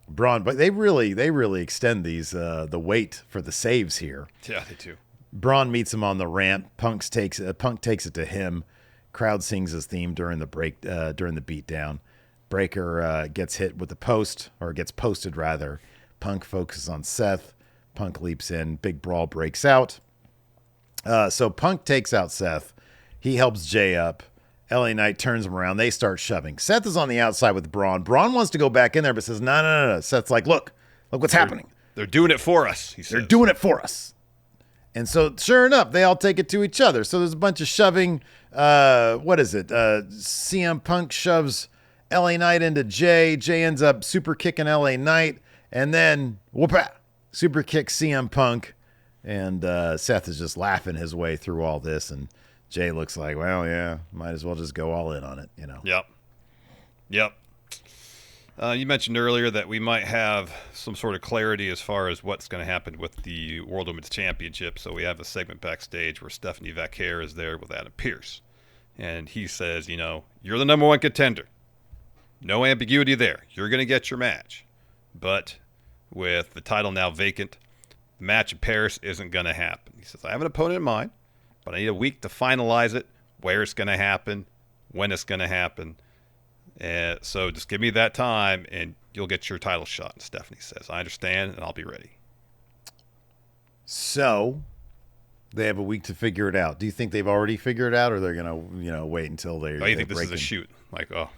Speaker 1: Braun, but they really extend these the wait for the saves here.
Speaker 2: Yeah, they do.
Speaker 1: Braun meets him on the ramp. Punk takes it to him. Crowd sings his theme during the beatdown. Breaker gets hit with the post, or gets posted rather. Punk focuses on Seth. Punk leaps in. Big brawl breaks out. So Punk takes out Seth. He helps Jay up. LA Knight turns him around. They start shoving. Seth is on the outside with Braun. Braun wants to go back in there, but says, no. Seth's like, look what's happening.
Speaker 2: They're doing it for us, he says.
Speaker 1: They're doing it for us. And so, sure enough, they all take it to each other. So there's a bunch of shoving. What is it? CM Punk shoves LA Knight into Jay. Jay ends up super kicking LA Knight. And then, whoop-ah, super kick CM Punk. And Seth is just laughing his way through all this. And Jay looks like, well, yeah, might as well just go all in on it, you know.
Speaker 2: Yep. You mentioned earlier that we might have some sort of clarity as far as what's going to happen with the World Women's Championship. So we have a segment backstage where Stephanie Vaquer is there with Adam Pearce. And he says, you're the number one contender. No ambiguity there. You're going to get your match. But with the title now vacant, the match in Paris isn't going to happen. He says, I have an opponent in mind, but I need a week to finalize it, where it's going to happen, when it's going to happen. So just give me that time, and you'll get your title shot. And Stephanie says, I understand, and I'll be ready.
Speaker 1: So they have a week to figure it out. Do you think they've already figured it out, or they're going to wait until they?
Speaker 2: Oh, you think this is a shoot? Like, got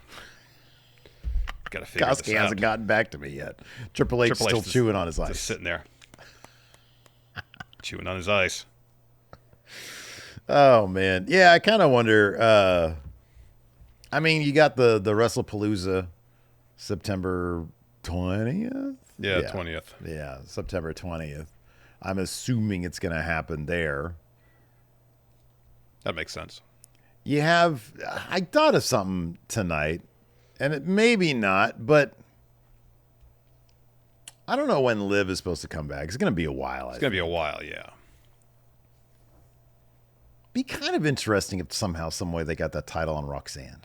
Speaker 2: to figure this out.
Speaker 1: Koski hasn't gotten back to me yet. Triple H still chewing on his ice.
Speaker 2: Just sitting there. Chewing on his ice.
Speaker 1: Oh, man. Yeah, I kind of wonder. I mean, you got the WrestlePalooza September 20th?
Speaker 2: Yeah, 20th.
Speaker 1: Yeah, September 20th. I'm assuming it's going to happen there.
Speaker 2: That makes sense.
Speaker 1: I thought of something tonight, and it maybe not, but I don't know when Liv is supposed to come back. It's going to be a while.
Speaker 2: It's going to be a while, yeah.
Speaker 1: Be kind of interesting if somehow, some way they got that title on Roxanne.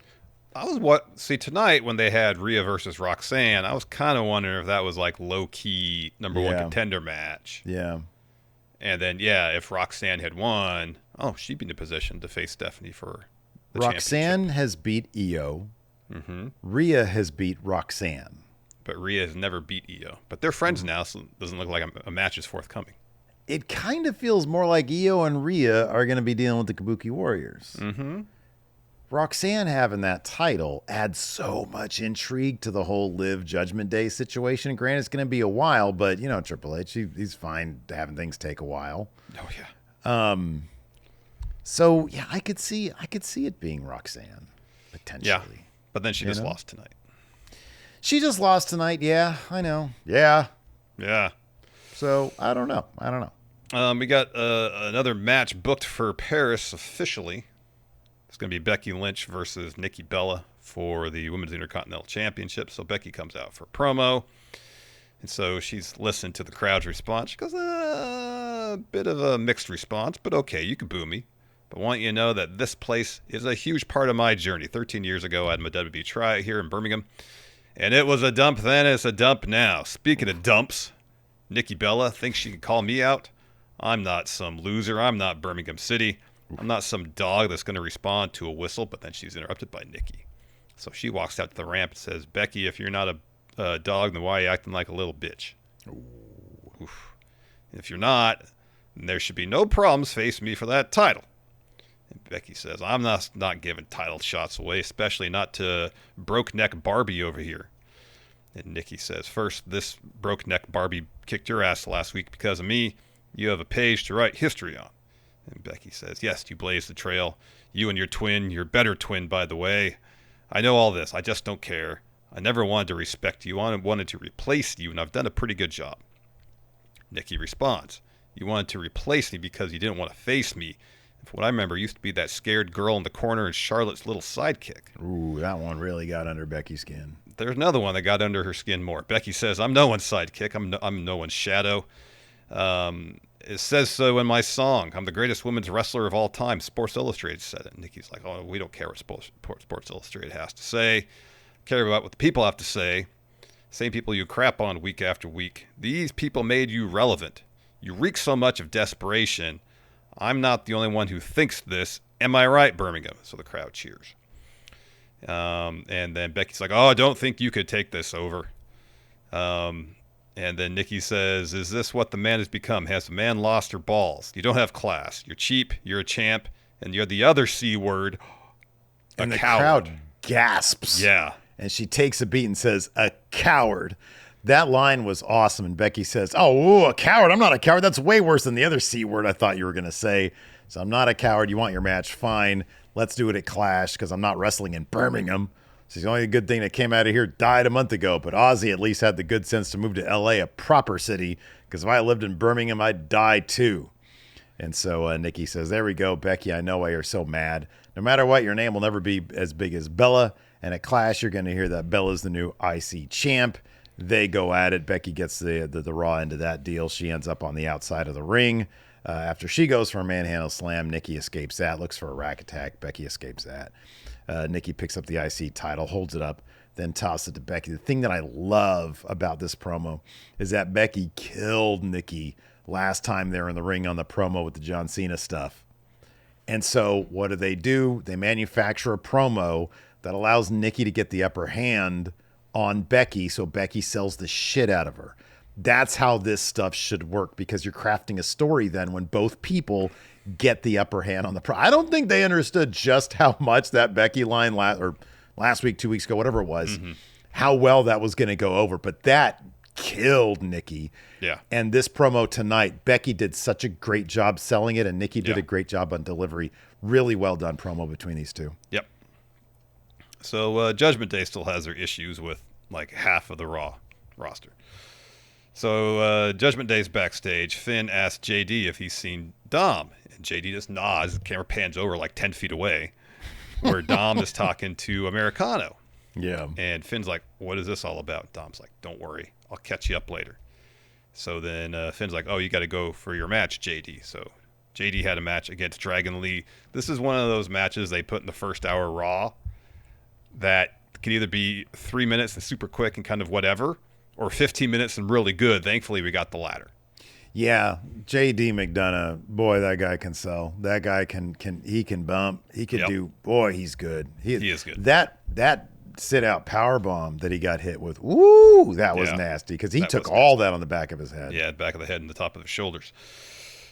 Speaker 2: Tonight when they had Rhea versus Roxanne, I was kind of wondering if that was like low-key number one contender match.
Speaker 1: Yeah.
Speaker 2: And then, if Roxanne had won, she'd be in a position to face Stephanie for the
Speaker 1: Roxanne has beat Io.
Speaker 2: Mm-hmm.
Speaker 1: Rhea has beat Roxanne.
Speaker 2: But Rhea has never beat Io. But they're friends now, so it doesn't look like a match is forthcoming.
Speaker 1: It kind of feels more like Io and Rhea are going to be dealing with the Kabuki Warriors.
Speaker 2: Mm-hmm.
Speaker 1: Roxanne having that title adds so much intrigue to the whole Liv Judgment Day situation. Granted, it's going to be a while, but, Triple H, he's fine having things take a while.
Speaker 2: Oh, yeah.
Speaker 1: So, yeah, I could see it being Roxanne, potentially.
Speaker 2: Yeah, but then she just lost tonight.
Speaker 1: She just lost tonight, yeah, I know. Yeah.
Speaker 2: Yeah.
Speaker 1: So, I don't know.
Speaker 2: We got another match booked for Paris officially. It's going to be Becky Lynch versus Nikki Bella for the Women's Intercontinental Championship. So Becky comes out for promo. And so she's listened to the crowd's response. She goes, a bit of a mixed response, but okay, you can boo me. But I want you to know that this place is a huge part of my journey. 13 years ago, I had my WWE tryout here in Birmingham. And it was a dump then, it's a dump now. Speaking of dumps, Nikki Bella thinks she can call me out. I'm not some loser. I'm not Birmingham City. I'm not some dog that's going to respond to a whistle, but then she's interrupted by Nikki. So she walks out to the ramp and says, Becky, if you're not a dog, then why are you acting like a little bitch? Oof. If you're not, then there should be no problems facing me for that title. And Becky says, I'm not giving title shots away, especially not to broke neck Barbie over here. And Nikki says, first, this broke neck Barbie kicked your ass last week because of me. You have a page to write history on. And Becky says, yes, you blazed the trail. You and your twin, your better twin, by the way. I know all this. I just don't care. I never wanted to respect you. I wanted to replace you, and I've done a pretty good job. Nikki responds, you wanted to replace me because you didn't want to face me. And from what I remember, used to be that scared girl in the corner and Charlotte's little sidekick.
Speaker 1: Ooh, that one really got under Becky's skin.
Speaker 2: There's another one that got under her skin more. Becky says, "I'm no one's sidekick. I'm no one's shadow. It says so in my song. I'm the greatest women's wrestler of all time. Sports Illustrated said it." Nikki's like, "Oh, we don't care what Sports Illustrated has to say. Care about what the people have to say. Same people you crap on week after week. These people made you relevant. You reek so much of desperation. I'm not the only one who thinks this. Am I right, Birmingham?" So the crowd cheers. And then Becky's like, "Oh, I don't think you could take this over." And then Nikki says, "Is this what the man has become? Has the man lost her balls? You don't have class. You're cheap. You're a champ. And you're the other C word,
Speaker 1: and the
Speaker 2: coward."
Speaker 1: crowd gasps.
Speaker 2: Yeah.
Speaker 1: And she takes a beat and says, "A coward." That line was awesome. And Becky says, "Oh, ooh, a coward. I'm not a coward. That's way worse than the other C word I thought you were going to say. So I'm not a coward. You want your match? Fine. Let's do it at Clash because I'm not wrestling in Birmingham." So the only good thing that came out of here died a month ago. But Ozzy at least had the good sense to move to L.A., a proper city, because if I lived in Birmingham, I'd die too. And so Nikki says, "There we go, Becky. I know why you're so mad. No matter what, your name will never be as big as Bella. And at Clash, you're going to hear that Bella's the new IC champ." They go at it. Becky gets the raw end of that deal. She ends up on the outside of the ring. After she goes for a manhandle slam, Nikki escapes that, looks for a rack attack. Becky escapes that. Nikki picks up the IC title, holds it up, then tosses it to Becky. The thing that I love about this promo is that Becky killed Nikki last time they were in the ring on the promo with the John Cena stuff. And so what do? They manufacture a promo that allows Nikki to get the upper hand on Becky, so Becky sells the shit out of her. That's how this stuff should work, because you're crafting a story then when both people get the upper hand on the I don't think they understood just how much that Becky line last week, 2 weeks ago, whatever it was, how well that was going to go over. But that killed Nikki.
Speaker 2: Yeah.
Speaker 1: And this promo tonight, Becky did such a great job selling it, and Nikki did a great job on delivery. Really well done promo between these two.
Speaker 2: Yep. So Judgment Day still has their issues with like half of the Raw roster. So Judgment Day's backstage. Finn asks JD if he's seen Dom. And JD just nods. The camera pans over like 10 feet away where Dom is talking to Americano.
Speaker 1: Yeah.
Speaker 2: And Finn's like, "What is this all about?" Dom's like, "Don't worry. I'll catch you up later." So then Finn's like, "Oh, you got to go for your match, JD." So JD had a match against Dragon Lee. This is one of those matches they put in the first hour Raw that can either be 3 minutes and super quick and kind of whatever, or 15 minutes and really good. Thankfully, we got the latter.
Speaker 1: Yeah, JD McDonough, boy, that guy can sell. That guy can bump. He can do. Boy, he's good. He
Speaker 2: is good.
Speaker 1: That sit out power bomb that he got hit with. Woo, that was nasty because he took all that on the back of his head.
Speaker 2: Yeah, back of the head and the top of the shoulders.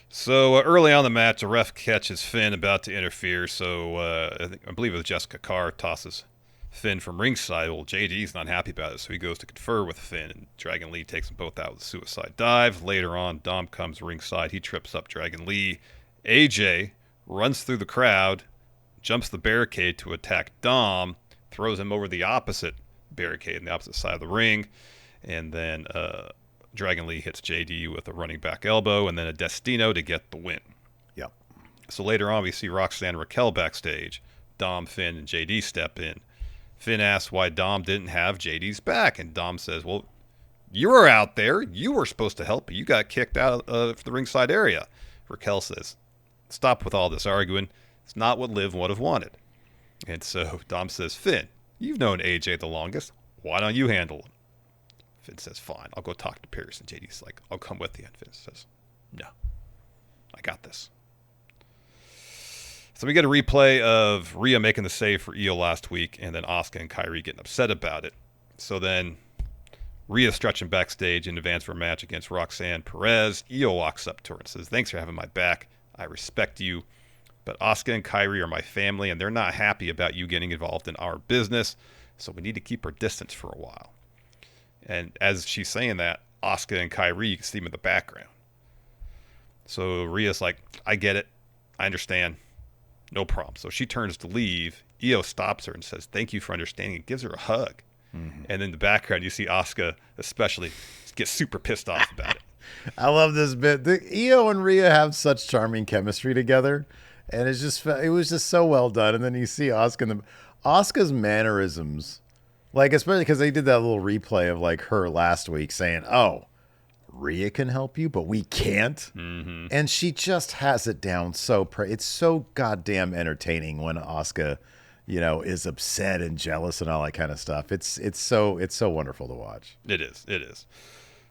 Speaker 2: So early on the match, a ref catches Finn about to interfere. So I believe it was Jessica Carr tosses Finn from ringside. Well, JD's not happy about it, so he goes to confer with Finn, and Dragon Lee takes them both out with a suicide dive. Later on, Dom comes ringside. He trips up Dragon Lee. AJ runs through the crowd, jumps the barricade to attack Dom, throws him over the opposite barricade on the opposite side of the ring, and then Dragon Lee hits JD with a running back elbow and then a Destino to get the win.
Speaker 1: Yep.
Speaker 2: So later on, we see Roxanne Raquel backstage. Dom, Finn, and JD step in. Finn asks why Dom didn't have JD's back, and Dom says, "Well, you were out there. You were supposed to help, but you got kicked out of the ringside area." Raquel says, "Stop with all this arguing. It's not what Liv would have wanted." And so Dom says, "Finn, you've known AJ the longest. Why don't you handle him?" Finn says, "Fine, I'll go talk to Pierce." And JD's like, "I'll come with you." And Finn says, "No, I got this." So we get a replay of Rhea making the save for Io last week, and then Asuka and Kairi getting upset about it. So then Rhea's stretching backstage in advance for a match against Roxanne Perez. Io walks up to her and says, "Thanks for having my back. I respect you. But Asuka and Kairi are my family, and they're not happy about you getting involved in our business. So we need to keep our distance for a while." And as she's saying that, Asuka and Kairi, you can see them in the background. So Rhea's like, "I get it. I understand. No problem." So she turns to leave. Io stops her and says, "Thank you for understanding," and gives her a hug. Mm-hmm. And in the background, you see Asuka especially get super pissed off about it.
Speaker 1: I love this bit. Io and Rhea have such charming chemistry together, and it was just so well done. And then you see Asuka's mannerisms Like, especially because they did that little replay of like her last week saying, "Oh, Rhea can help you, but we can't," and she just has it down so. It's so goddamn entertaining when Asuka, is upset and jealous and all that kind of stuff. It's so wonderful to watch.
Speaker 2: It is. It is.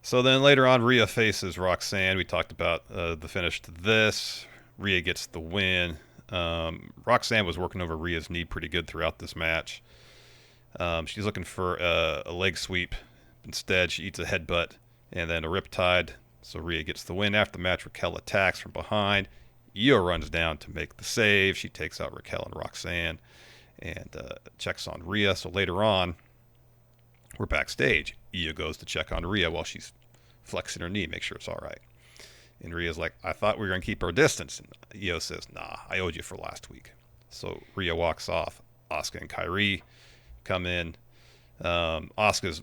Speaker 2: So then later on, Rhea faces Roxanne. We talked about the finish to this. Rhea gets the win. Roxanne was working over Rhea's knee pretty good throughout this match. She's looking for a leg sweep. Instead, she eats a headbutt and then a riptide. So Rhea gets the win. After the match, Raquel attacks from behind. Io runs down to make the save. She takes out Raquel and Roxanne and checks on Rhea. So later on, we're backstage. Io goes to check on Rhea while she's flexing her knee, make sure it's all right. And Rhea's like, I thought we were going to keep our distance. And Io says, nah, I owed you for last week. So Rhea walks off. Asuka and Kairi come in. Asuka's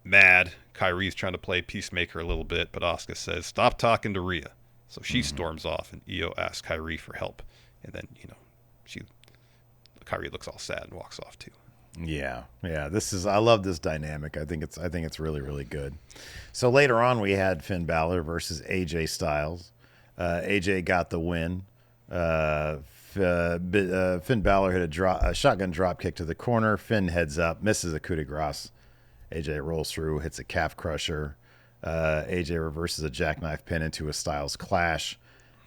Speaker 2: mad. Kairi's trying to play peacemaker a little bit, but Asuka says, stop talking to Rhea. So she storms off, and Io asks Kairi for help. And then, Kairi looks all sad and walks off too.
Speaker 1: Yeah. I love this dynamic. I think it's really, really good. So later on, we had Finn Balor versus AJ Styles. AJ got the win. Finn Balor hit a shotgun drop kick to the corner. Finn heads up, misses a coup de grace. AJ rolls through, hits a calf crusher. AJ reverses a jackknife pin into a Styles clash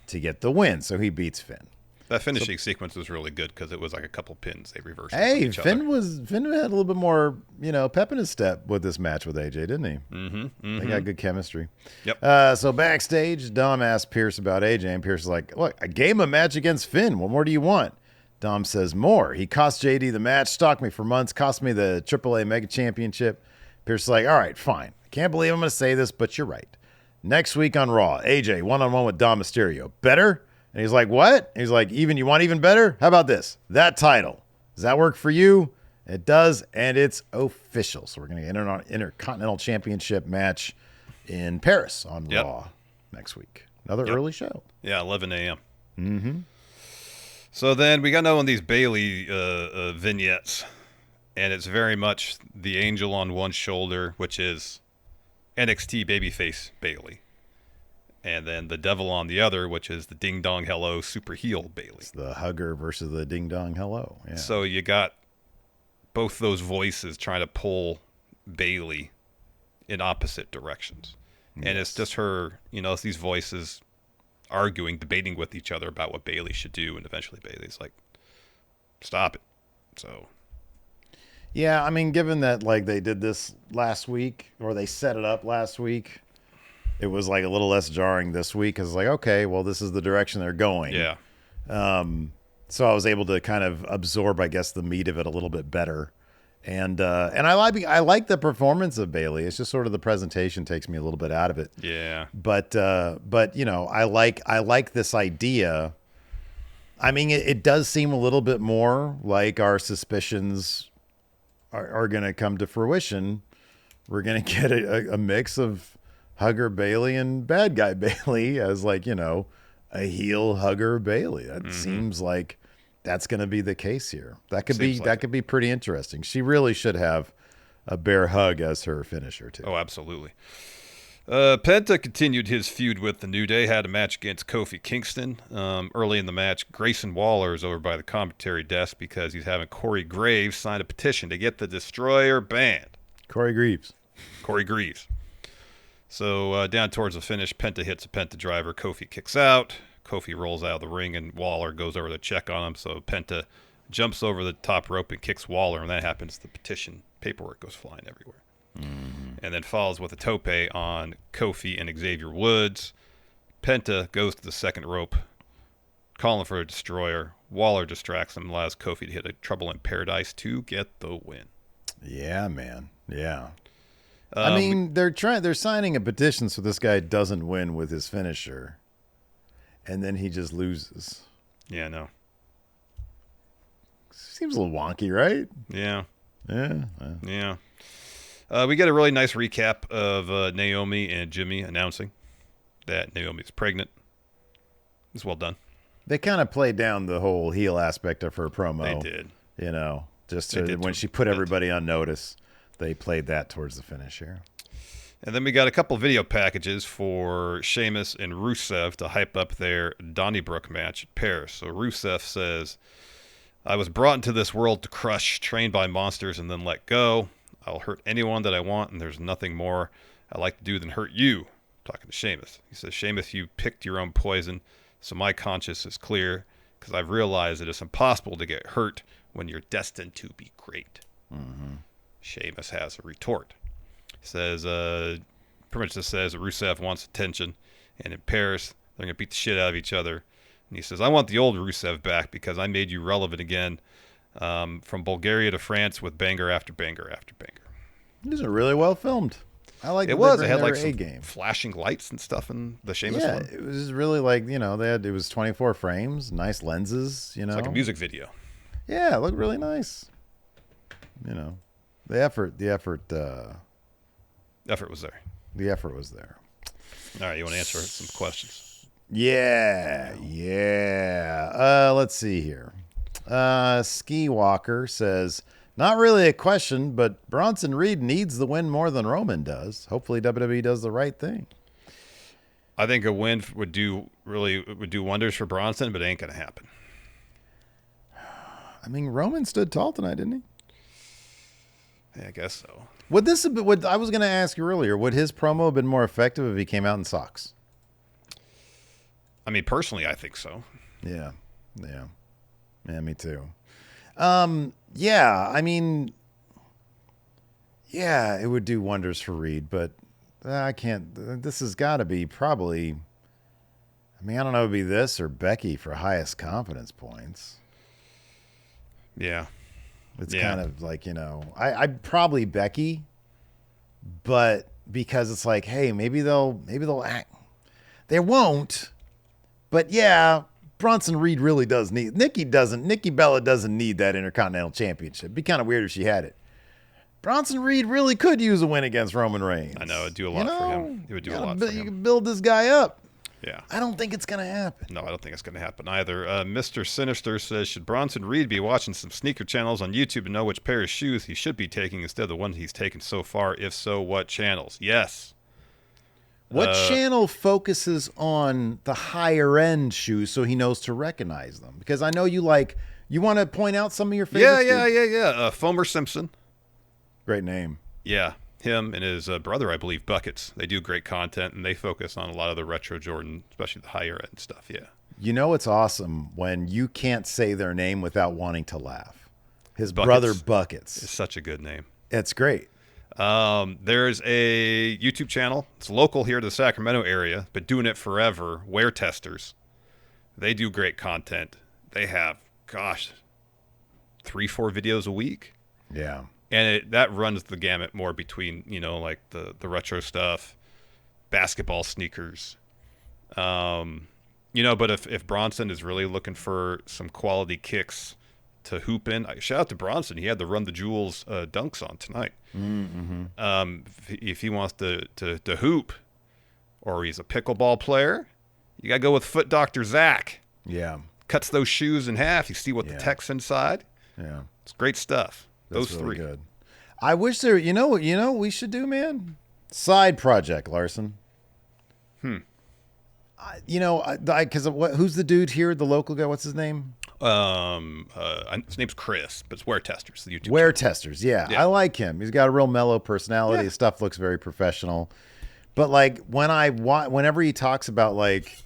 Speaker 1: to get the win. So he beats Finn.
Speaker 2: That finishing sequence was really good because it was like a couple pins they reversed.
Speaker 1: Hey, Finn had a little bit more, pep in his step with this match with AJ, didn't he?
Speaker 2: Mm-hmm.
Speaker 1: They got good chemistry.
Speaker 2: Yep.
Speaker 1: So backstage, Dom asked Pierce about AJ, and Pierce is like, "Look, I gave him a match against Finn. What more do you want?" Dom says, "More. He cost JD the match, stalked me for months, cost me the AAA Mega Championship." Pierce is like, "All right, fine. I can't believe I'm going to say this, but you're right. Next week on Raw, AJ one-on-one with Dom Mysterio. Better?" And he's like, "What?" And he's like, you want even better? How about this? That title. Does that work for you? It does, and it's official. So we're going to get an Intercontinental Championship match in Paris on Raw next week. Another early show.
Speaker 2: Yeah, 11 a.m. Mm-hmm. So then we got another one of these Bailey vignettes, and it's very much the angel on one shoulder, which is NXT babyface Bailey. And then the devil on the other, which is the Ding Dong Hello super heel Bailey.
Speaker 1: It's the hugger versus the Ding Dong Hello. Yeah.
Speaker 2: So you got both those voices trying to pull Bailey in opposite directions. Yes. And it's just her, it's these voices arguing, debating with each other about what Bailey should do. And eventually Bailey's like, stop it. So.
Speaker 1: Yeah, I mean, given that they did this last week, or they set it up last week, it was like a little less jarring this week because okay, well, this is the direction they're going.
Speaker 2: Yeah.
Speaker 1: So I was able to kind of absorb, I guess, the meat of it a little bit better. And I like the performance of Bailey. It's just sort of the presentation takes me a little bit out of it.
Speaker 2: Yeah.
Speaker 1: But I like this idea. I mean, it does seem a little bit more like our suspicions are going to come to fruition. We're going to get a mix of hugger Bailey and bad guy Bailey as a heel hugger Bailey. That seems like that's going to be the case here. That could be pretty interesting. She really should have a bear hug as her finisher too.
Speaker 2: Oh, absolutely. Penta continued his feud with the New Day, had a match against Kofi Kingston. Early in the match, Grayson Waller is over by the commentary desk because he's having Corey Graves sign a petition to get the Destroyer banned.
Speaker 1: Corey Greaves.
Speaker 2: So down towards the finish, Penta hits a Penta driver. Kofi kicks out. Kofi rolls out of the ring, and Waller goes over to check on him. So Penta jumps over the top rope and kicks Waller. And that happens, the petition paperwork goes flying everywhere. And then follows with a tope on Kofi and Xavier Woods. Penta goes to the second rope, calling for a destroyer. Waller distracts him, allows Kofi to hit a Trouble in Paradise to get the win.
Speaker 1: Yeah, man. Yeah. I mean, they're signing a petition so this guy doesn't win with his finisher, and then he just loses.
Speaker 2: Yeah, no.
Speaker 1: Seems a little wonky, right?
Speaker 2: Yeah.
Speaker 1: Yeah.
Speaker 2: We get a really nice recap of Naomi and Jimmy announcing that Naomi's pregnant. It's well done.
Speaker 1: They kind of played down the whole heel aspect of her promo.
Speaker 2: They did.
Speaker 1: Just when she put everybody on notice, they played that towards the finish here.
Speaker 2: And then we got a couple video packages for Sheamus and Rusev to hype up their Donnybrook match at Paris. So Rusev says, I was brought into this world to crush, trained by monsters, and then let go. I'll hurt anyone that I want, and there's nothing more I like to do than hurt you. Talking to Sheamus. He says, Sheamus, you picked your own poison, so my conscience is clear, because I've realized that it's impossible to get hurt when you're destined to be great.
Speaker 1: Mm-hmm.
Speaker 2: Sheamus has a retort. Says, pretty much just says that Rusev wants attention, and in Paris, they're going to beat the shit out of each other. And he says, I want the old Rusev back because I made you relevant again, from Bulgaria to France with banger after banger after banger.
Speaker 1: These are really well filmed. I like
Speaker 2: it. It had like some
Speaker 1: game.
Speaker 2: flashing lights and stuff in the Sheamus one.
Speaker 1: It was really like, it was 24 frames, nice lenses,
Speaker 2: It's like a music video.
Speaker 1: Yeah, it looked really nice. The effort
Speaker 2: was there.
Speaker 1: The effort was there.
Speaker 2: All right, you want to answer some questions?
Speaker 1: Yeah. Let's see here. Ski Walker says, not really a question, but Bronson Reed needs the win more than Roman does. Hopefully WWE does the right thing.
Speaker 2: I think a win would do wonders for Bronson, but it ain't going to happen.
Speaker 1: I mean, Roman stood tall tonight, didn't he?
Speaker 2: Yeah, I guess so.
Speaker 1: Would this have been, I was going to ask you earlier, would his promo have been more effective if he came out in socks?
Speaker 2: I mean, personally, I think so.
Speaker 1: Yeah, me too. Yeah, I mean, yeah, it would do wonders for Reed, but I can't. This has got to be probably, I mean, I don't know, it would be this or Becky for highest confidence points.
Speaker 2: Yeah.
Speaker 1: It's kind of like, I'd probably Becky, but because it's like, hey, maybe they'll act. They won't, but yeah, Bronson Reed really does need. Nikki Bella doesn't need that Intercontinental Championship. It'd be kind of weird if she had it. Bronson Reed really could use a win against Roman Reigns.
Speaker 2: I know, it'd do a lot for him. It would do a lot for him.
Speaker 1: You can build this guy up.
Speaker 2: Yeah.
Speaker 1: I don't think it's going to happen.
Speaker 2: No, I don't think it's going to happen either. Mr. Sinister says, should Bronson Reed be watching some sneaker channels on YouTube to know which pair of shoes he should be taking instead of the ones he's taken so far? If so, what channels? Yes.
Speaker 1: What channel focuses on the higher end shoes so he knows to recognize them? Because I know you want to point out some of your favorites.
Speaker 2: Yeah. Fomer Simpson.
Speaker 1: Great name.
Speaker 2: Yeah. Him and his brother, I believe, Buckets. They do great content, and they focus on a lot of the retro Jordan, especially the higher end stuff. Yeah.
Speaker 1: It's awesome when you can't say their name without wanting to laugh. His brother Buckets.
Speaker 2: It's such a good name.
Speaker 1: It's great.
Speaker 2: There's a YouTube channel. It's local here to the Sacramento area, but doing it forever. Wear Testers. They do great content. They have, 3-4 videos a week.
Speaker 1: Yeah.
Speaker 2: And that runs the gamut more between, like the retro stuff, basketball sneakers. But if Bronson is really looking for some quality kicks to hoop in, shout out to Bronson. He had the Run the Jewels dunks on tonight.
Speaker 1: Mm-hmm.
Speaker 2: If he wants to hoop, or he's a pickleball player, you got to go with Foot Dr. Zach.
Speaker 1: Yeah.
Speaker 2: Cuts those shoes in half. You see what the tech's inside.
Speaker 1: Yeah.
Speaker 2: It's great stuff.
Speaker 1: That's
Speaker 2: Those
Speaker 1: really
Speaker 2: three.
Speaker 1: Good. I wish there. What we should do, man? Side project, Larson. Because who's the dude here? The local guy. What's his name?
Speaker 2: His name's Chris, but it's Wear Testers, the YouTube.
Speaker 1: Wear Testers. Yeah, I like him. He's got a real mellow personality. His stuff looks very professional. But like whenever he talks about like,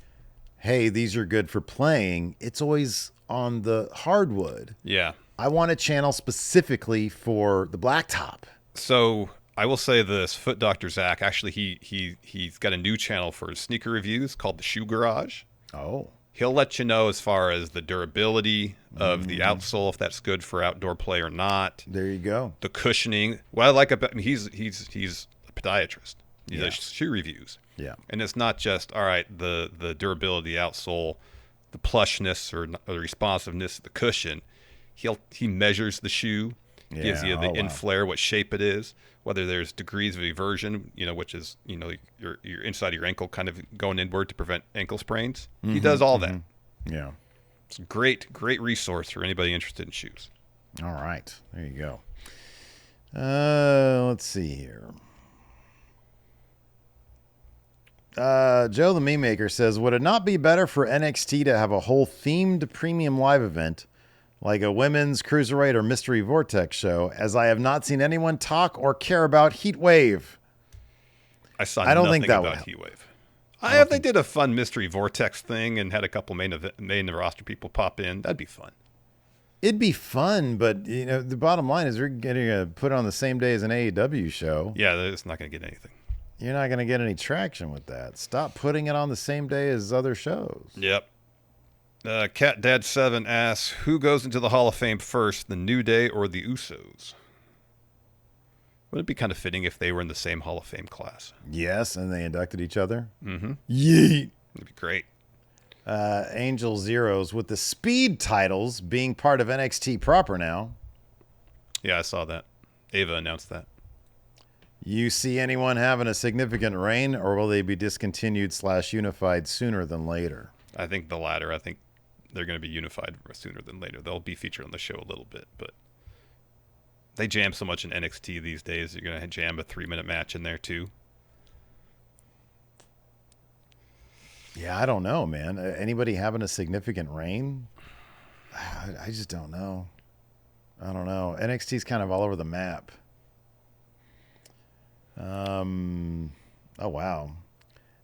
Speaker 1: hey, these are good for playing, it's always on the hardwood.
Speaker 2: Yeah.
Speaker 1: I want a channel specifically for the blacktop.
Speaker 2: So I will say this: Foot Dr. Zach, actually, he's got a new channel for sneaker reviews called the Shoe Garage.
Speaker 1: Oh. He'll
Speaker 2: let you know as far as the durability of the outsole, if that's good for outdoor play or not.
Speaker 1: There you go.
Speaker 2: The cushioning. What I like about he's a podiatrist. He does shoe reviews.
Speaker 1: Yeah.
Speaker 2: And it's not just the durability, the outsole, the plushness or the responsiveness of the cushion. He measures the shoe, gives you the inflare, what shape it is, whether there's degrees of eversion, which is your inside of your ankle kind of going inward to prevent ankle sprains. He does all that.
Speaker 1: Yeah,
Speaker 2: it's a great resource for anybody interested in shoes.
Speaker 1: All right. There you go. Let's see here. Joe the Meme Maker says, would it not be better for NXT to have a whole themed premium live event like a women's cruiserweight or mystery vortex show, as I have not seen anyone talk or care about Heatwave?
Speaker 2: I don't think that about Heatwave. They did a fun mystery vortex thing and had a couple main roster people pop in. That'd be fun.
Speaker 1: It'd be fun, but the bottom line is we're getting to put it on the same day as an AEW show.
Speaker 2: Yeah, it's not going to get anything.
Speaker 1: You're not going to get any traction with that. Stop putting it on the same day as other shows.
Speaker 2: Yep. Cat Dad 7 asks, who goes into the Hall of Fame first, the New Day or the Usos? Would it be kind of fitting if they were in the same Hall of Fame class?
Speaker 1: Yes, and they inducted each other.
Speaker 2: Mm-hmm.
Speaker 1: Yeet.
Speaker 2: That'd be great.
Speaker 1: Angel Zeros, with the Speed titles being part of NXT proper now.
Speaker 2: Yeah, I saw that. Ava announced that.
Speaker 1: You see anyone having a significant reign, or will they be discontinued / unified sooner than later?
Speaker 2: I think the latter. I think they're going to be unified sooner than later. They'll be featured on the show a little bit, but they jam so much in NXT these days. You're going to jam a 3-minute match in there too.
Speaker 1: Yeah, I don't know, man. Anybody having a significant reign? I just don't know. I don't know. NXT's kind of all over the map. Oh, wow.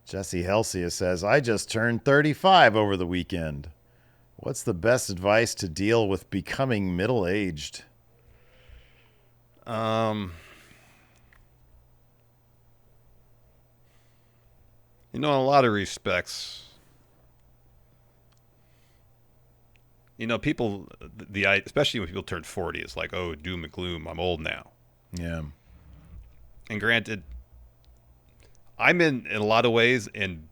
Speaker 1: Jesse Helsia says, I just turned 35 over the weekend. What's the best advice to deal with becoming middle-aged?
Speaker 2: In a lot of respects, people, especially when people turn 40, it's like, oh, doom and gloom, I'm old now.
Speaker 1: Yeah.
Speaker 2: And granted, I'm in a lot of ways in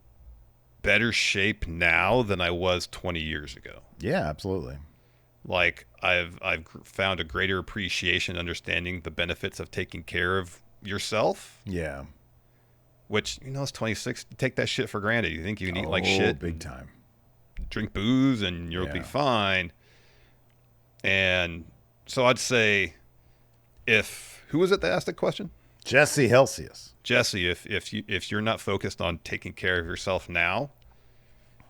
Speaker 2: better shape now than I was 20 years ago.
Speaker 1: Yeah, absolutely.
Speaker 2: Like I've found a greater appreciation, understanding the benefits of taking care of yourself.
Speaker 1: Yeah.
Speaker 2: Which, it's 26. Take that shit for granted. You think you can eat like shit.
Speaker 1: Big time.
Speaker 2: Drink booze and you'll be fine. And so I'd say who was it that asked the question?
Speaker 1: Jesse Helsius.
Speaker 2: Jesse, if you're not focused on taking care of yourself now,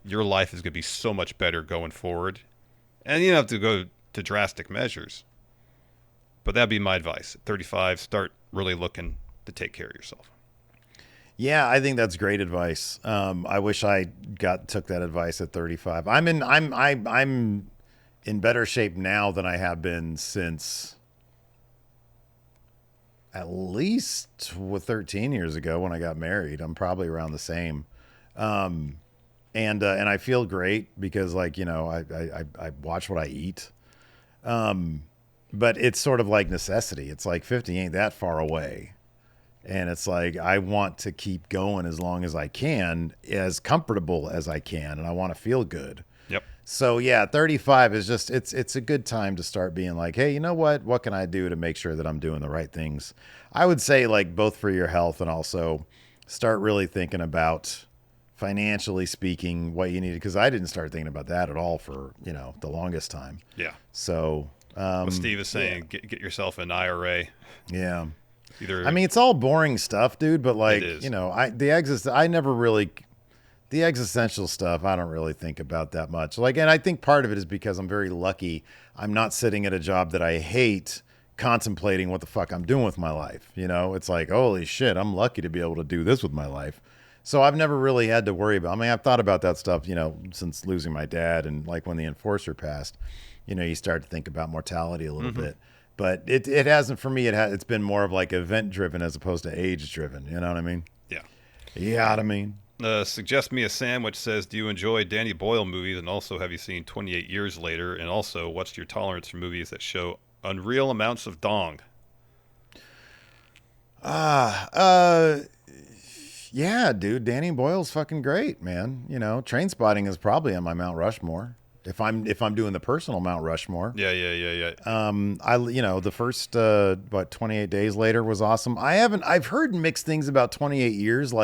Speaker 2: your life is going to be so much better going forward. And you don't have to go to drastic measures. But that'd be my advice. At 35, start really looking to take care of yourself.
Speaker 1: Yeah, I think that's great advice. I wish I took that advice at 35. I'm in better shape now than I have been since at least 13 years ago when I got married. I'm probably around the same. And I feel great because I watch what I eat. But it's sort of like necessity. It's like 50 ain't that far away. And it's like, I want to keep going as long as I can, as comfortable as I can. And I want to feel good.
Speaker 2: Yep.
Speaker 1: So yeah, 35 is just, it's a good time to start being like, hey, you know what can I do to make sure that I'm doing the right things? I would say both for your health and also start really thinking about financially speaking, what you need. Because I didn't start thinking about that at all for, the longest time.
Speaker 2: Yeah.
Speaker 1: So,
Speaker 2: what Steve is saying, get yourself an IRA.
Speaker 1: Yeah.
Speaker 2: Either,
Speaker 1: it's all boring stuff, dude. But the existential stuff, I don't really think about that much. And I think part of it is because I'm very lucky. I'm not sitting at a job that I hate, contemplating what the fuck I'm doing with my life. It's like, holy shit, I'm lucky to be able to do this with my life. So I've never really had to worry about. I've thought about that stuff, since losing my dad and when the Enforcer passed. You start to think about mortality a little bit. But it hasn't for me. It's been more of event driven as opposed to age driven. You know what I mean?
Speaker 2: Yeah.
Speaker 1: Yeah, what I mean.
Speaker 2: Suggest Me a Sandwich says, do you enjoy Danny Boyle movies? And also, have you seen 28 Years Later? And also, what's your tolerance for movies that show unreal amounts of dong?
Speaker 1: Yeah, dude. Danny Boyle's fucking great, man. Trainspotting is probably on my Mount Rushmore. If I'm doing the personal Mount Rushmore.
Speaker 2: Yeah.
Speaker 1: The first 28 Days Later was awesome. I've heard mixed things about 28 Years.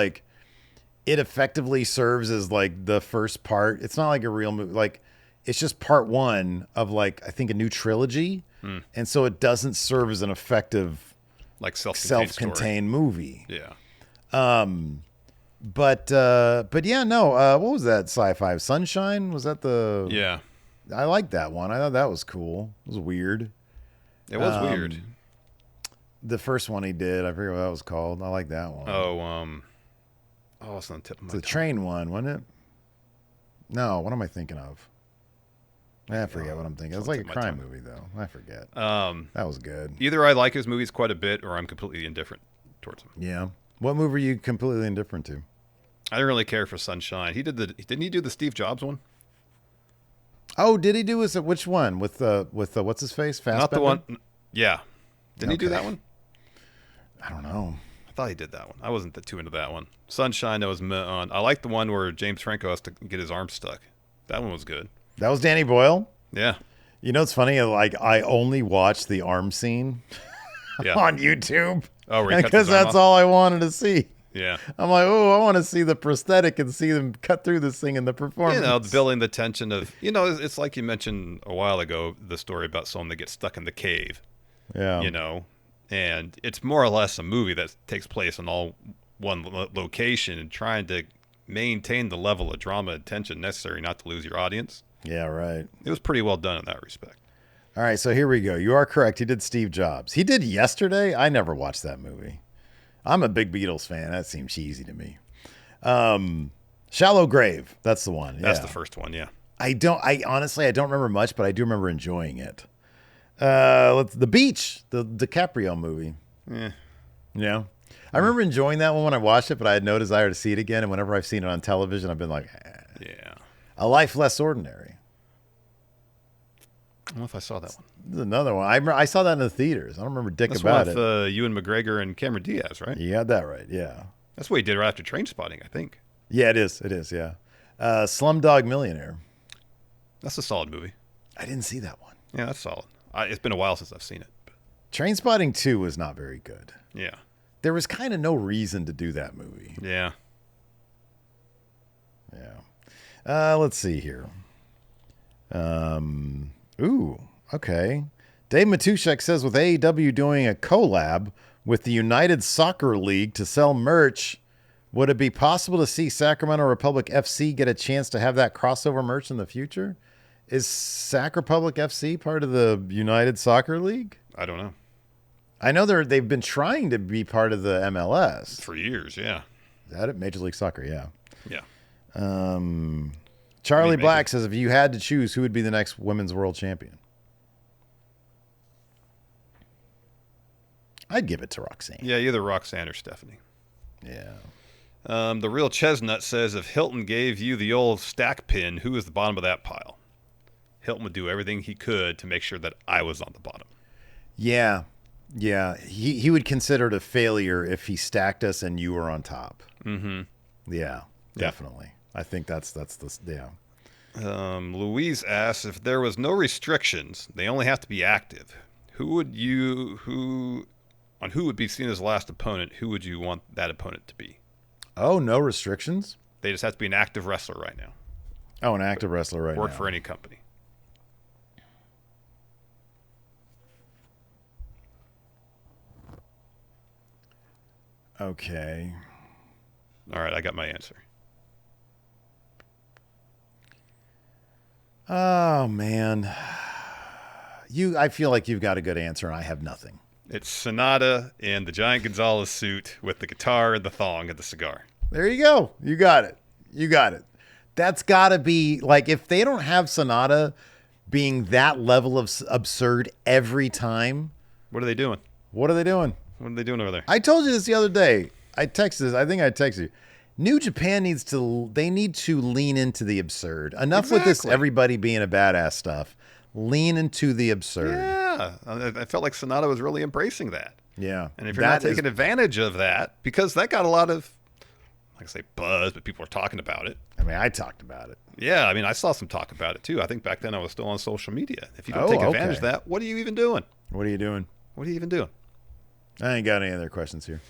Speaker 1: It effectively serves as the first part. It's not like a real movie. It's just part one of I think a new trilogy. and so it doesn't serve as an effective
Speaker 2: Like self-contained,
Speaker 1: self-contained movie.
Speaker 2: Yeah.
Speaker 1: But yeah, no. What was that sci-fi? Sunshine? Was that the?
Speaker 2: Yeah.
Speaker 1: I liked that one. I thought that was cool. It was weird.
Speaker 2: It was weird.
Speaker 1: The first one he did, I forget what that was called. I like that one.
Speaker 2: Oh, it's on the tip of my
Speaker 1: The
Speaker 2: tongue.
Speaker 1: train one, wasn't it? No, what am I thinking of? I forget what I'm thinking. It was like a crime movie, though. I forget. That was good.
Speaker 2: Either I like his movies quite a bit, or I'm completely indifferent towards him.
Speaker 1: Yeah. What movie are you completely indifferent to?
Speaker 2: I didn't really care for Sunshine. Didn't he do the Steve Jobs one?
Speaker 1: Oh, did he do which one with the what's his face? Fassbender?
Speaker 2: Not the one. Yeah. Didn't he do
Speaker 1: Okay.
Speaker 2: that one?
Speaker 1: I don't know.
Speaker 2: I thought he did that one. I wasn't too into that one. Sunshine, that was meh on. I like the one where James Franco has to get his arm stuck. That one was good.
Speaker 1: That was Danny Boyle.
Speaker 2: Yeah.
Speaker 1: You know, it's funny. Like I only watched the arm scene
Speaker 2: Yeah.
Speaker 1: on YouTube.
Speaker 2: Oh, where he cuts
Speaker 1: because
Speaker 2: his arm
Speaker 1: that's
Speaker 2: off?
Speaker 1: all I wanted to see.
Speaker 2: Yeah.
Speaker 1: I'm like, oh, I want to see the prosthetic and see them cut through this thing in the performance.
Speaker 2: You know, building the tension of, it's like you mentioned a while ago, the story about someone that gets stuck in the cave,
Speaker 1: Yeah.
Speaker 2: And it's more or less a movie that takes place in all one location and trying to maintain the level of drama and tension necessary not to lose your audience.
Speaker 1: Yeah, right.
Speaker 2: It was pretty well done in that respect.
Speaker 1: All right, so here we go. You are correct. He did Steve Jobs. He did Yesterday. I never watched that movie. I'm a big Beatles fan. That seems cheesy to me. Shallow Grave. That's the one.
Speaker 2: That's
Speaker 1: yeah.
Speaker 2: the first one, yeah.
Speaker 1: I honestly, I don't remember much, but I do remember enjoying it. The Beach, the DiCaprio movie.
Speaker 2: Yeah.
Speaker 1: Yeah. I remember enjoying that one when I watched it, but I had no desire to see it again. And whenever I've seen it on television, I've been like,
Speaker 2: Yeah.
Speaker 1: A Life Less Ordinary.
Speaker 2: I don't know if I saw that one.
Speaker 1: This is another one. I saw that in the theaters. I don't remember dick
Speaker 2: That's
Speaker 1: about
Speaker 2: one
Speaker 1: it.
Speaker 2: with Ewan McGregor and Cameron Diaz, right?
Speaker 1: You got that right. Yeah.
Speaker 2: That's what he did right after Trainspotting, I think.
Speaker 1: Yeah, it is. It is. Yeah. Slumdog Millionaire.
Speaker 2: That's a solid movie.
Speaker 1: I didn't see that one.
Speaker 2: Yeah, that's solid. It's been a while since I've seen it. But
Speaker 1: Trainspotting 2 was not very good.
Speaker 2: yeah.
Speaker 1: There was kind of no reason to do that movie.
Speaker 2: Yeah.
Speaker 1: Yeah. Let's see here. Ooh, okay. Dave Matushek says with AEW doing a collab with the United Soccer League to sell merch, would it be possible to see Sacramento Republic FC get a chance to have that crossover merch in the future? Is Sac Republic FC part of the United Soccer League?
Speaker 2: I don't know.
Speaker 1: I know they've been trying to be part of the MLS.
Speaker 2: For years, yeah.
Speaker 1: Is that it? Major League Soccer, yeah.
Speaker 2: Yeah.
Speaker 1: Charlie
Speaker 2: maybe.
Speaker 1: Black says if you had to choose, who would be the next women's world champion? I'd give it to Roxanne.
Speaker 2: Yeah, either Roxanne or Stephanie.
Speaker 1: Yeah.
Speaker 2: The real Chestnut says if Hilton gave you the old stack pin, who is the bottom of that pile? Hilton would do everything he could to make sure that I was on the bottom.
Speaker 1: Yeah. Yeah. He would consider it a failure if he stacked us and you were on top.
Speaker 2: Mm-hmm.
Speaker 1: Yeah, definitely. I think that's yeah.
Speaker 2: Louise asks if there was no restrictions, they only have to be active. Who would be seen as the last opponent? Who would you want that opponent to be?
Speaker 1: Oh, no restrictions?
Speaker 2: They just have to be an active wrestler right now.
Speaker 1: Oh, an active wrestler right now.
Speaker 2: Work for any company.
Speaker 1: Okay.
Speaker 2: All right, I got my answer.
Speaker 1: Oh, man. I feel like you've got a good answer and I have nothing.
Speaker 2: It's Sonata in the Giant Gonzalez suit with the guitar and the thong and the cigar.
Speaker 1: There you go. You got it. You got it. That's got to be, like, if they don't have Sonata being that level of absurd every time.
Speaker 2: What are they doing?
Speaker 1: What are they doing?
Speaker 2: What are they doing over there?
Speaker 1: I told you this the other day. I think I texted you. New Japan needs to lean into the absurd. Enough with this everybody being a badass stuff. Lean into the absurd.
Speaker 2: Yeah. I felt like Sonata was really embracing that.
Speaker 1: Yeah.
Speaker 2: And if you're not taking advantage of that, because that got a lot of, like I say, buzz, but people are talking about it.
Speaker 1: I mean, I talked about it.
Speaker 2: Yeah, I mean, I saw some talk about it too. I think back then I was still on social media. If you don't take advantage of that, what are you even doing?
Speaker 1: What are you doing?
Speaker 2: What are you even doing?
Speaker 1: I ain't got any other questions here.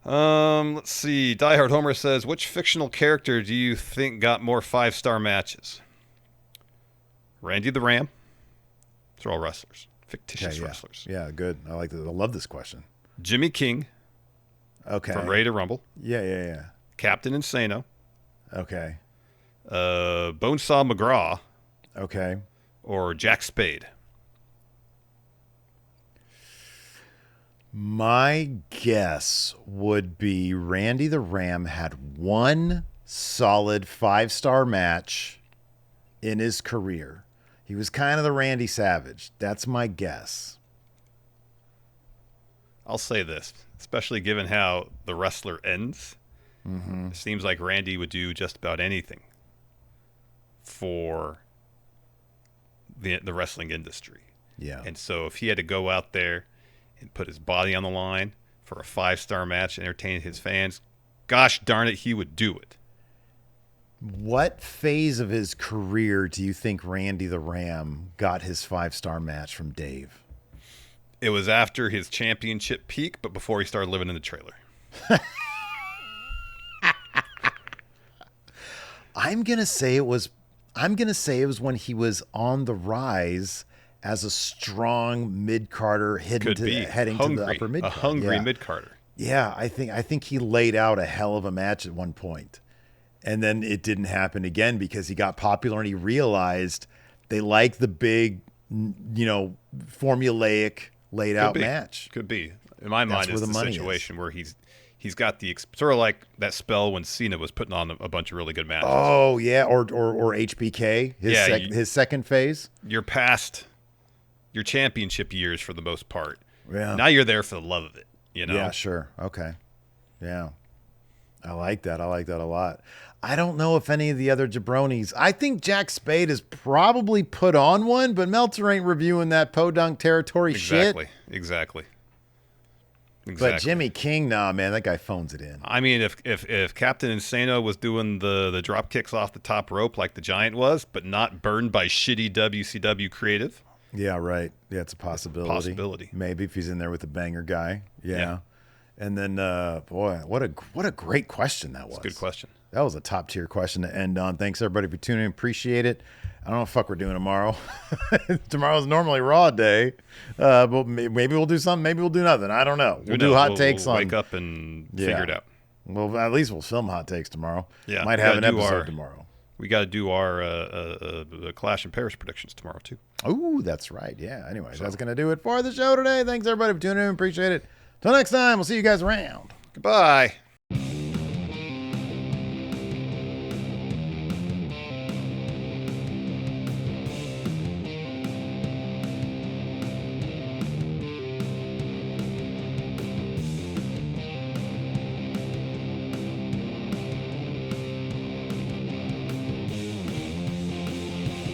Speaker 2: Let's see. Diehard Homer says, which fictional character do you think got more 5-star matches? Randy the Ram. They're all wrestlers. Fictitious
Speaker 1: yeah.
Speaker 2: wrestlers.
Speaker 1: Yeah, good. I like this. I love this question.
Speaker 2: Jimmy King
Speaker 1: Okay.
Speaker 2: from Ready to Rumble.
Speaker 1: Yeah.
Speaker 2: Captain Insano.
Speaker 1: Okay.
Speaker 2: Bonesaw McGraw.
Speaker 1: Okay.
Speaker 2: Or Jack Spade.
Speaker 1: My guess would be Randy the Ram had one solid 5-star match in his career. He was kind of the Randy Savage. That's my guess.
Speaker 2: I'll say this, especially given how the wrestler ends. It seems like Randy would do just about anything for the wrestling industry.
Speaker 1: Yeah.
Speaker 2: And so if he had to go out there and put his body on the line for a 5-star match and entertain his fans, gosh darn it, he would do it.
Speaker 1: What phase of his career do you think Randy the Ram got his 5-star match from Dave?
Speaker 2: It was after his championship peak, but before he started living in the trailer.
Speaker 1: I'm gonna say it was when he was on the rise as a strong mid-carder heading to the upper mid-card.
Speaker 2: A hungry mid-carder.
Speaker 1: Yeah, I think he laid out a hell of a match at one point. And then it didn't happen again because he got popular and he realized they like the big, formulaic laid out match.
Speaker 2: Could be. In my mind, it's the situation where he's got the sort of like that spell when Cena was putting on a bunch of really good matches.
Speaker 1: Oh yeah, or HBK, his second phase.
Speaker 2: You're past your championship years for the most part.
Speaker 1: Yeah.
Speaker 2: Now you're there for the love of it.
Speaker 1: Yeah, sure. Okay. Yeah. I like that. I like that a lot. I don't know if any of the other jabronis. I think Jack Spade has probably put on one, but Meltzer ain't reviewing that podunk territory shit.
Speaker 2: Exactly.
Speaker 1: But Jimmy King, nah, man, that guy phones it in.
Speaker 2: I mean, if Captain Insano was doing the drop kicks off the top rope like the Giant was, but not burned by shitty WCW creative.
Speaker 1: Yeah, right. Yeah, it's a possibility. Maybe if he's in there with the banger guy. Yeah. And then, boy, what a great question that was.
Speaker 2: It's a good question.
Speaker 1: That was a top tier question to end on. Thanks everybody for tuning in. Appreciate it. I don't know what the fuck we're doing tomorrow. Tomorrow's normally Raw day, but maybe we'll do something. Maybe we'll do nothing. I don't know. We'll do hot takes
Speaker 2: we'll
Speaker 1: on.
Speaker 2: Wake up and figure it out.
Speaker 1: Well, at least we'll film hot takes tomorrow.
Speaker 2: Yeah,
Speaker 1: might have an episode tomorrow.
Speaker 2: We got to do our Clash in Paris predictions tomorrow too.
Speaker 1: Oh, that's right. Yeah. Anyway, that's gonna do it for the show today. Thanks everybody for tuning in. Appreciate it. Till next time, we'll see you guys around.
Speaker 2: Goodbye.